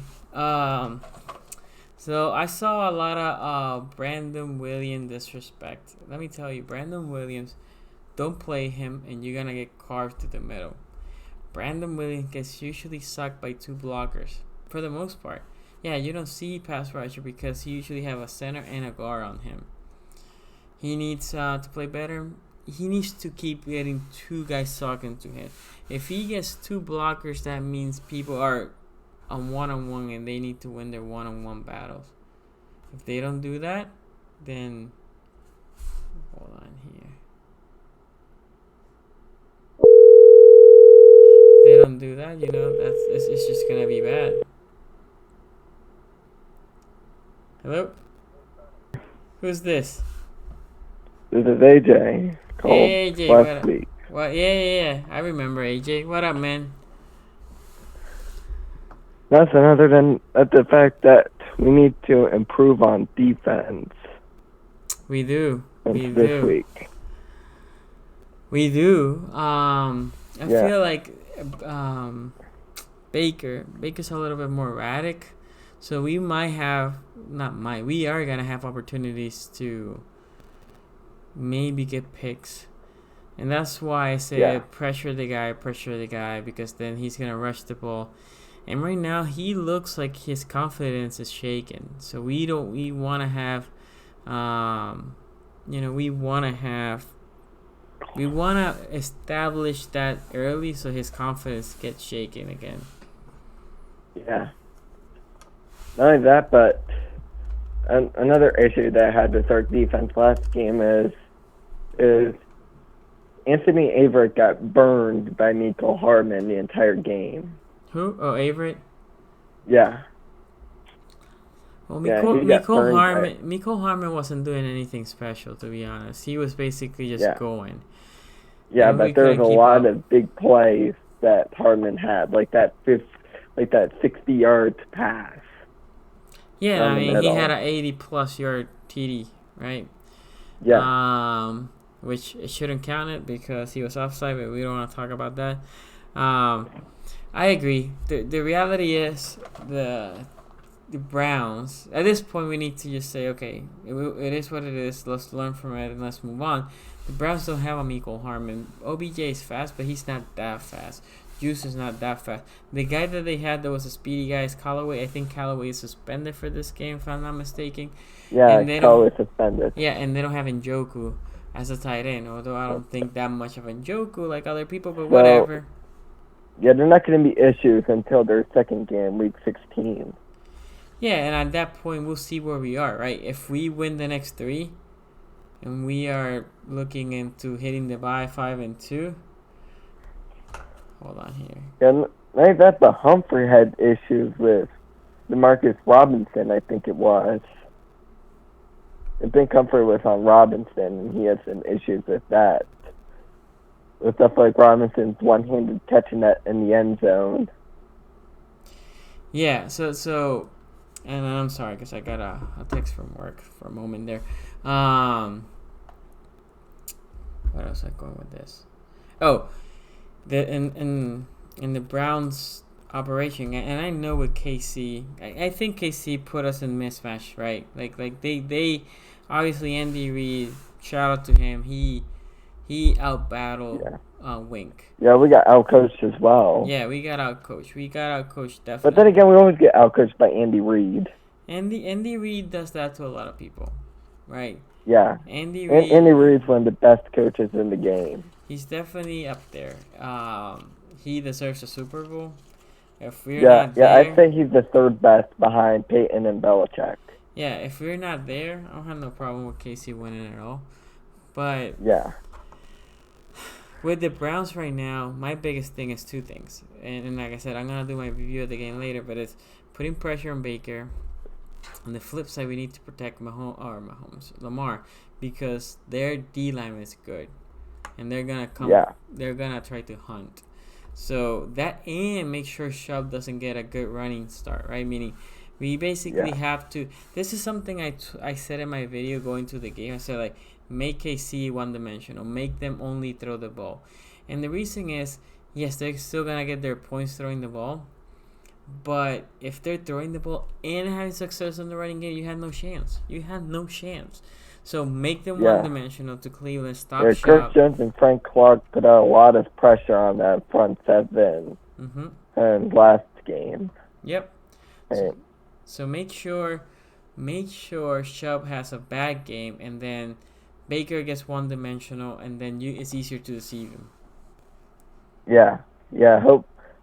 So I saw a lot of Brandon Williams disrespect. Let me tell you, Brandon Williams, don't play him, and you're gonna get carved to the middle. Brandon Williams gets usually sucked by 2 blockers for the most part. Yeah, you don't see pass rusher because he usually have a center and a guard on him. He needs to play better. He needs to keep getting 2 guys talking to him. If he gets 2 blockers, that means people are on one-on-one and they need to win their one-on-one battles. If they don't do that, then hold on here. If they don't do that, it's just gonna be bad. Hello? Who's this? This is AJ. Hey, AJ, last week. What? Yeah. I remember AJ. What up, man? Nothing other than the fact that we need to improve on defense. We do. This week. We do. I feel like Baker's a little bit more erratic. So we we are going to have opportunities to maybe get picks. And that's why I say pressure the guy, because then he's going to rush the ball. And right now he looks like his confidence is shaken. So we want to have, we want to establish that early so his confidence gets shaken again. Yeah. Not only that, but another issue that I had with our defense last game is Anthony Averett got burned by Miko Hardman the entire game. Who? Oh, Averett. Yeah. Well, Yeah, he got burned Miko Harmon wasn't doing anything special, to be honest. He was basically just Yeah. going. Yeah, And we but there was couldn't a keep lot up. of big plays that Hardman had, like that 60-yard pass. Yeah, down I the mean, he middle. had an 80-plus yard TD, right? Yeah. Which it shouldn't count it because he was offside, but we don't want to talk about that. I agree. The reality is the Browns, at this point, we need to just say, okay, it is what it is. Let's learn from it and let's move on. The Browns don't have a Miko Harmon. OBJ is fast, but he's not that fast. Juice is not that fast. The guy that they had that was a speedy guy is Callaway. I think Callaway is suspended for this game, if I'm not mistaken. Yeah, And they Cole is suspended. Yeah, and they don't have Njoku as a tight end, although I don't think that much of Njoku like other people, but whatever. Yeah, they're not going to be issues until their second game, Week 16. Yeah, and at that point, we'll see where we are, right? If we win the next 3, and we are looking into hitting the bye 5-2. Hold on here. Yeah, like that, the Humphrey had issues with Demarcus Robinson, I think it was. I think Humphrey was on Robinson, and he had some issues with that. With stuff like Robinson's one-handed catching that in the end zone. Yeah, so and I'm sorry because I got a text from work for a moment there. What else am I going with this? Oh, in the Browns operation, and I know with KC, I think KC put us in mismatch, right? Like they obviously Andy Reid, shout out to him. He outbattled Wink. Yeah, we got outcoached as well. Yeah, we got outcoached. Definitely. But then again, we always get outcoached by Andy Reid. Andy Reid does that to a lot of people, right? Yeah. Andy Reid. Andy Reid's one of the best coaches in the game. He's definitely up there. He deserves a Super Bowl. If we're Yeah, not there, I'd say he's the third best behind Peyton and Belichick. Yeah, if we're not there, I don't have no problem with KC winning at all. But Yeah. with the Browns right now, my biggest thing is 2 things. And like I said, I'm going to do my review of the game later, but it's putting pressure on Baker. On the flip side, we need to protect Lamar, because their D line is good. And they're going to come. Yeah. They're going to try to hunt. So that, and make sure Chubb doesn't get a good running start, right? Meaning we basically have to. This is something I said in my video going to the game. I said, like, make KC one-dimensional. Make them only throw the ball. And the reason is, yes, they're still going to get their points throwing the ball. But if they're throwing the ball and having success in the running game, you have no chance. You have no chance. So make them one-dimensional to Cleveland. Stop Yeah, Kirk Chubb. Jones and Frank Clark put a lot of pressure on that front 7 in last game. Yep. Right. So make sure Chubb has a bad game, and then Baker gets one-dimensional, and then it's easier to deceive him. Yeah.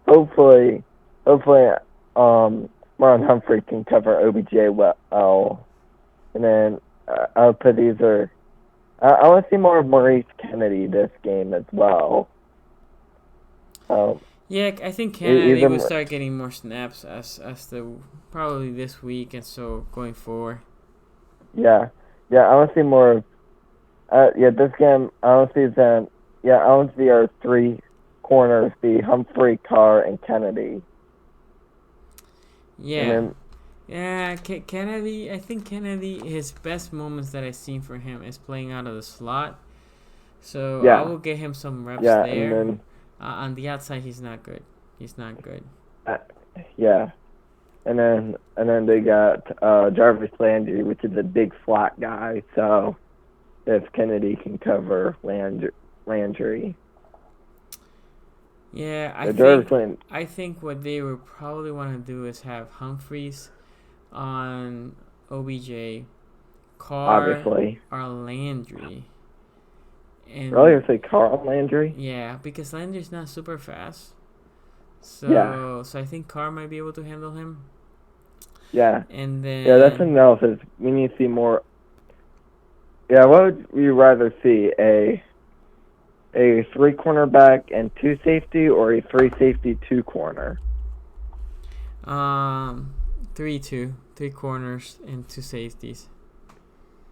Hopefully, Marlon Humphrey can cover OBJ well, and then I'll put either. I want to see more of Maurice Kennedy this game as well. Yeah, I think Kennedy even will start getting more snaps as the probably this week, and so going forward. Yeah, I want to see more of. This game I want to see them. Yeah, I want to see our 3 corners be Humphrey, Carr, and Kennedy. Yeah. Kennedy. I think Kennedy, his best moments that I've seen for him is playing out of the slot. So I will get him some reps there. And then, on the outside, he's not good. And then they got Jarvis Landry, which is a big slot guy. So if Kennedy can cover Landry. Yeah, I think what they would probably want to do is have Humphreys on OBJ, Carr, obviously, or Landry. And really, you say Carl Landry? Yeah, because Landry's not super fast. So I think Carr might be able to handle him. Yeah. And then that's something else is we need to see more. Yeah, what would you rather see, a a 3 cornerback and 2 safety, or a 3 safety 2 corner? 3-2, 3 corners and 2 safeties.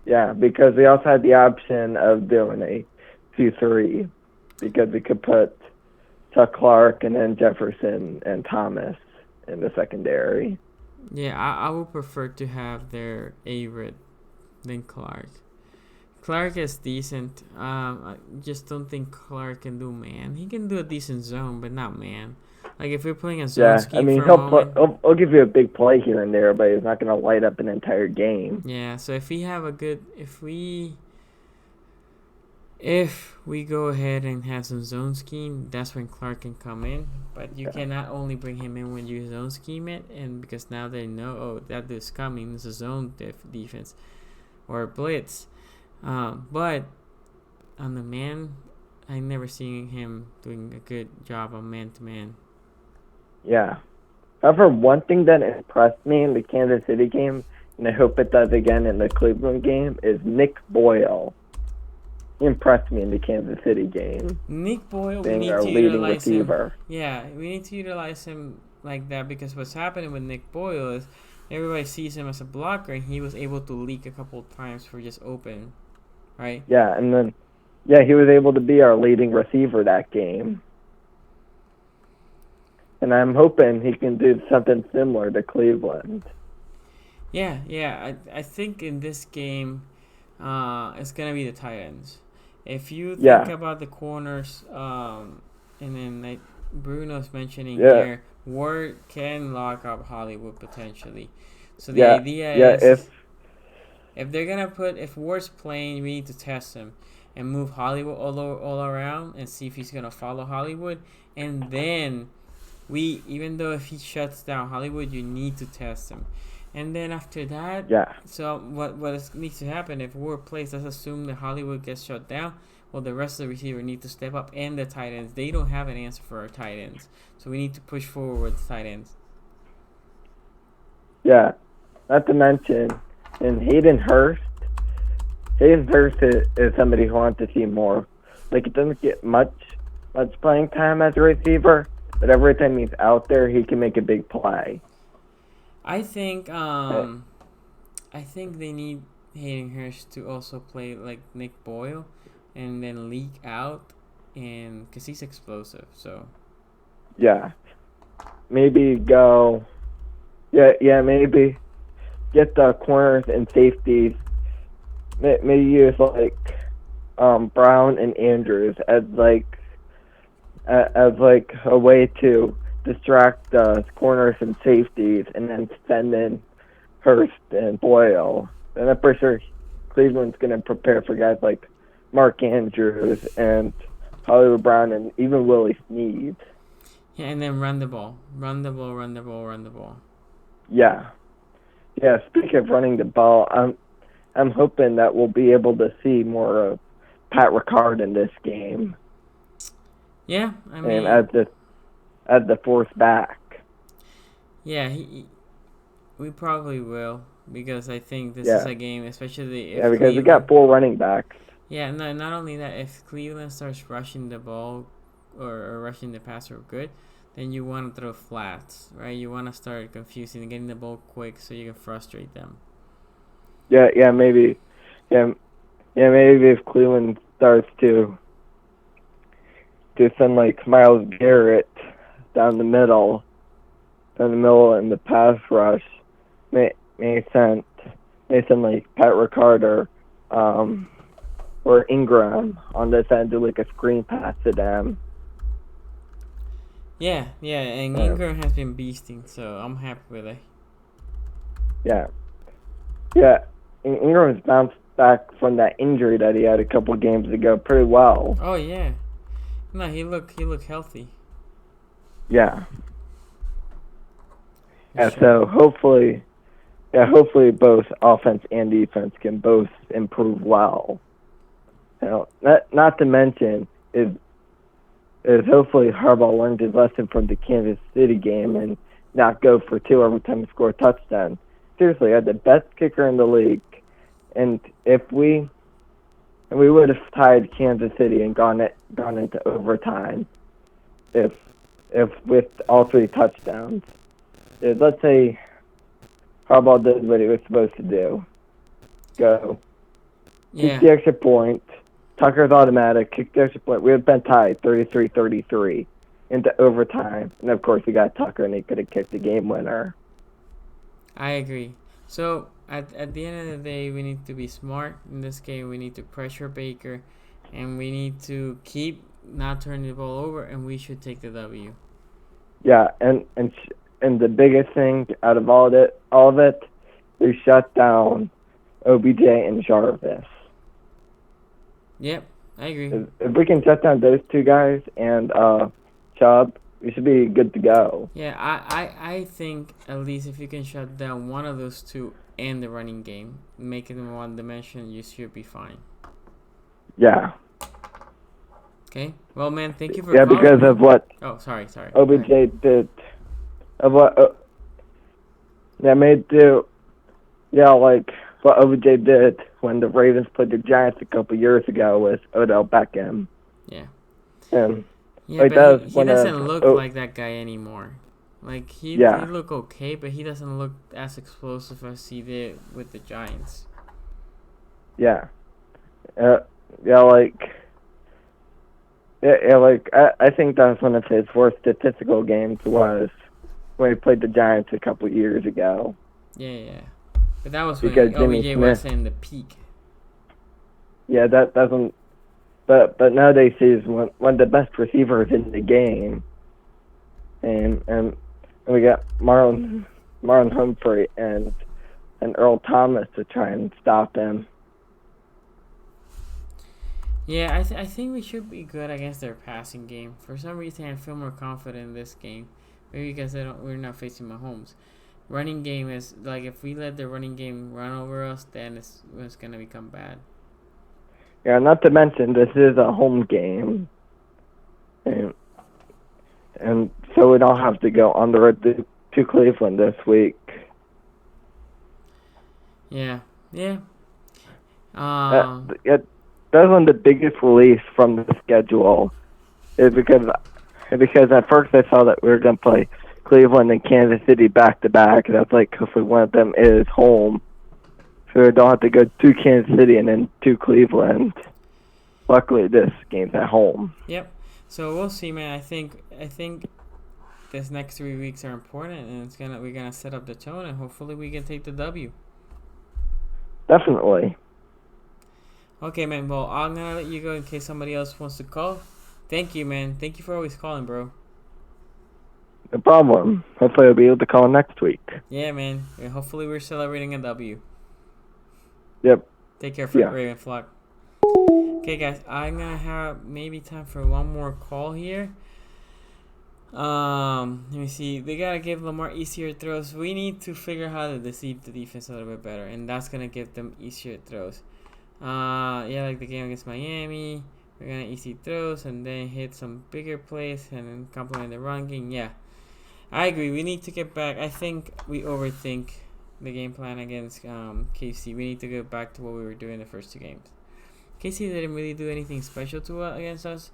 Yeah, because we also had the option of doing a 2-3, because we could put Chuck Clark and then Jefferson and Thomas in the secondary. Yeah, I would prefer to have their Averett than Clark. Clark is decent. I just don't think Clark can do man. He can do a decent zone, but not man. Like if we're playing a zone Yeah, scheme I mean, for a moment. he'll give you a big play here and there, but he's not going to light up an entire game. Yeah, so if we go ahead and have some zone scheme, that's when Clark can come in. But you cannot only bring him in when you zone scheme it, and because now they know, oh, that dude's coming. It's a zone defense or blitz. But on the man, I never seen him doing a good job on man-to-man. Yeah. However, one thing that impressed me in the Kansas City game, and I hope it does again in the Cleveland game, is Nick Boyle. He impressed me in the Kansas City game, Nick Boyle, we being need our to leading utilize him. receiver. Yeah, we need to utilize him like that, because what's happening with Nick Boyle is everybody sees him as a blocker, and he was able to leak a couple of times for just open, right? Yeah, and then, he was able to be our leading receiver that game. And I'm hoping he can do something similar to Cleveland. Yeah. I think in this game, it's gonna be the tight ends. If you think about the corners, and then like Bruno's mentioning here, Ward can lock up Hollywood potentially. So the idea is, if they're gonna if Ward's playing, we need to test him and move Hollywood all around and see if he's gonna follow Hollywood, and then even though if he shuts down Hollywood, you need to test him. And then after that, so what needs to happen if Ward plays, let's assume that Hollywood gets shut down, well, the rest of the receiver need to step up, and the tight ends. They don't have an answer for our tight ends. So we need to push forward with the tight ends. Yeah, not to mention, and Hayden Hurst is somebody who wants to see more. Like, it doesn't get much playing time as a receiver, but every time he's out there, he can make a big play. I think they need Hayden Hurst to also play like Nick Boyle, and then leak out, and because he's explosive. So maybe go. Maybe get the corners and safeties. Maybe use like Brown and Andrews as like a way to distract the corners and safeties, and then send in Hurst and Boyle. And I'm pretty sure Cleveland's going to prepare for guys like Mark Andrews and Hollywood Brown and even Willie Snead. Yeah, and then run the ball. Yeah, speaking of running the ball, I'm hoping that we'll be able to see more of Pat Ricard in this game. Yeah, I mean, and as the fourth back. Yeah, we probably will, because I think this is a game, especially if because we got 4 running backs. Yeah, no, not only that, if Cleveland starts rushing the ball or rushing the passer good, then you want to throw flats, right? You want to start confusing and getting the ball quick so you can frustrate them. Maybe if Cleveland starts to send like Myles Garrett down the middle in the pass rush, may send like Pat Ricard or Ingram on this end to like a screen pass to them. Yeah, and Ingram has been beasting, so I'm happy with it. Yeah, Ingram's bounced back from that injury that he had a couple games ago pretty well. Oh yeah, no, he looked healthy. Yeah. So hopefully both offense and defense can both improve well. Not to mention is hopefully Harbaugh learned his lesson from the Kansas City game and not go for 2 every time he score a touchdown. Seriously, I had the best kicker in the league, and if we and we would have tied Kansas City and gone into overtime if with all 3 touchdowns. Let's say Harbaugh did what he was supposed to do. Go. Yeah. Kick the extra point. Tucker's automatic. Kick the extra point. We would have been tied 33-33 into overtime. And, of course, we got Tucker, and he could have kicked the game winner. I agree. So, at the end of the day, we need to be smart in this game. We need to pressure Baker, and we need to keep not turning the ball over, and we should take the W. Yeah, and the biggest thing out of all of it, is shut down OBJ and Jarvis. Yep, I agree. If we can shut down those 2 guys and Chubb, we should be good to go. Yeah, I think at least if you can shut down one of those 2 and the running game, making them one dimension, you should be fine. Yeah. Okay. Well, man, thank you for Yeah, calling because me. of what Oh, sorry. OBJ did. Of what made do. Yeah, like what OBJ did when the Ravens played the Giants a couple years ago with Odell Beckham. Yeah. And Yeah, like but he when doesn't look like that guy anymore. Like, he look okay, but he doesn't look as explosive as he did with the Giants. Yeah. I think that's one of his worst statistical games was when he played the Giants a couple years ago. Yeah. But that was Because when Jimmy OBJ Smith. was in the peak. Yeah, that doesn't. But nowadays he's one of the best receivers in the game, and we got Marlon Humphrey and Earl Thomas to try and stop him. Yeah, I think we should be good against their passing game. For some reason, I feel more confident in this game. Maybe because we're not facing Mahomes. Running game is like, if we let the running game run over us, then it's gonna become bad. Yeah, not to mention this is a home game, and so we don't have to go on the road to Cleveland this week. Yeah. That's one of the biggest reliefs from the schedule, is because at first I saw that we were going to play Cleveland and Kansas City back to back, and I was like, hopefully one of them is home, so we don't have to go to Kansas City and then to Cleveland. Luckily, this game's at home. Yep. So we'll see, man. I think this next 3 weeks are important, and we're gonna set up the tone, and hopefully we can take the W. Definitely. Okay, man. Well, I'm gonna let you go in case somebody else wants to call. Thank you, man. Thank you for always calling, bro. No problem. Hopefully I'll be able to call next week. Yeah, man. And hopefully we're celebrating a W. Yep. Take care, Raven Flock. Okay, guys. I'm gonna have maybe time for one more call here. Let me see. They gotta give Lamar easier throws. We need to figure out how to deceive the defense a little bit better, and that's gonna give them easier throws. Like the game against Miami, we're gonna easy throws and then hit some bigger plays and then complement the run game. Yeah, I agree. We need to get back. I think we overthink the game plan against KC. We need to go back to what we were doing the first 2 games. KC didn't really do anything special against us.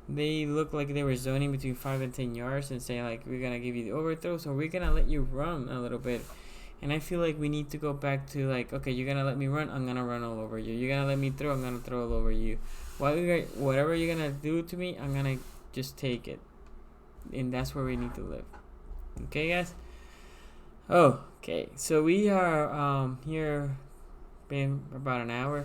They looked like they were zoning between 5 and 10 yards and saying, like, we're gonna give you the overthrows or we're gonna let you run a little bit. And I feel like we need to go back to, like, okay, you're going to let me run, I'm going to run all over you. You're going to let me throw, I'm going to throw all over you. Whatever you're going to do to me, I'm going to just take it. And that's where we need to live. Okay, guys? Okay, so we are here been about an hour.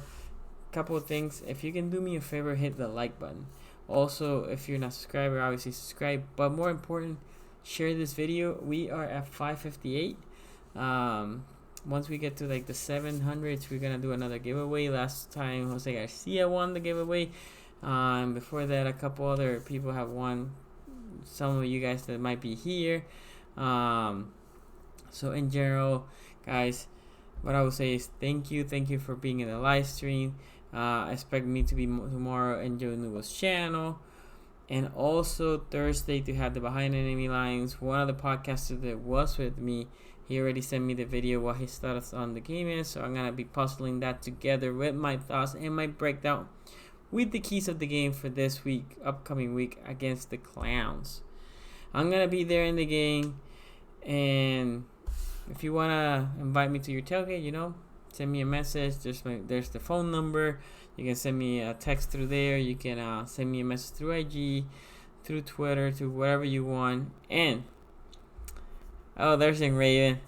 Couple of things. If you can do me a favor, hit the like button. Also, if you're not a subscriber, obviously subscribe. But more important, share this video. We are at 558. Once we get to like the 700s, we're gonna do another giveaway. Last time Jose Garcia won the giveaway. Before that, a couple other people have won. Some of you guys that might be here. So in general, guys, what I would say is thank you for being in the live stream. Expect me to be tomorrow in Joe Nubo's channel. And also Thursday to have the Behind Enemy Lines. One of the podcasters that was with me, He already sent me the video what his thoughts on the game is, so I'm gonna be puzzling that together with my thoughts and my breakdown with the keys of the game for this week, upcoming week against the Clowns. I'm gonna be there in the game, and if you wanna invite me to your tailgate, you know, send me a message. There's the phone number. You can send me a text through there. You can send me a message through IG, through Twitter, to whatever you want. And oh, there's Raven.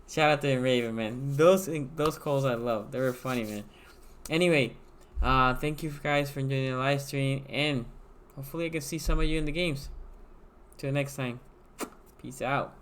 Shout out to Raven, man. Those calls I love. They were funny, man. Anyway, thank you guys for joining the live stream, and hopefully I can see some of you in the games. Till next time, peace out.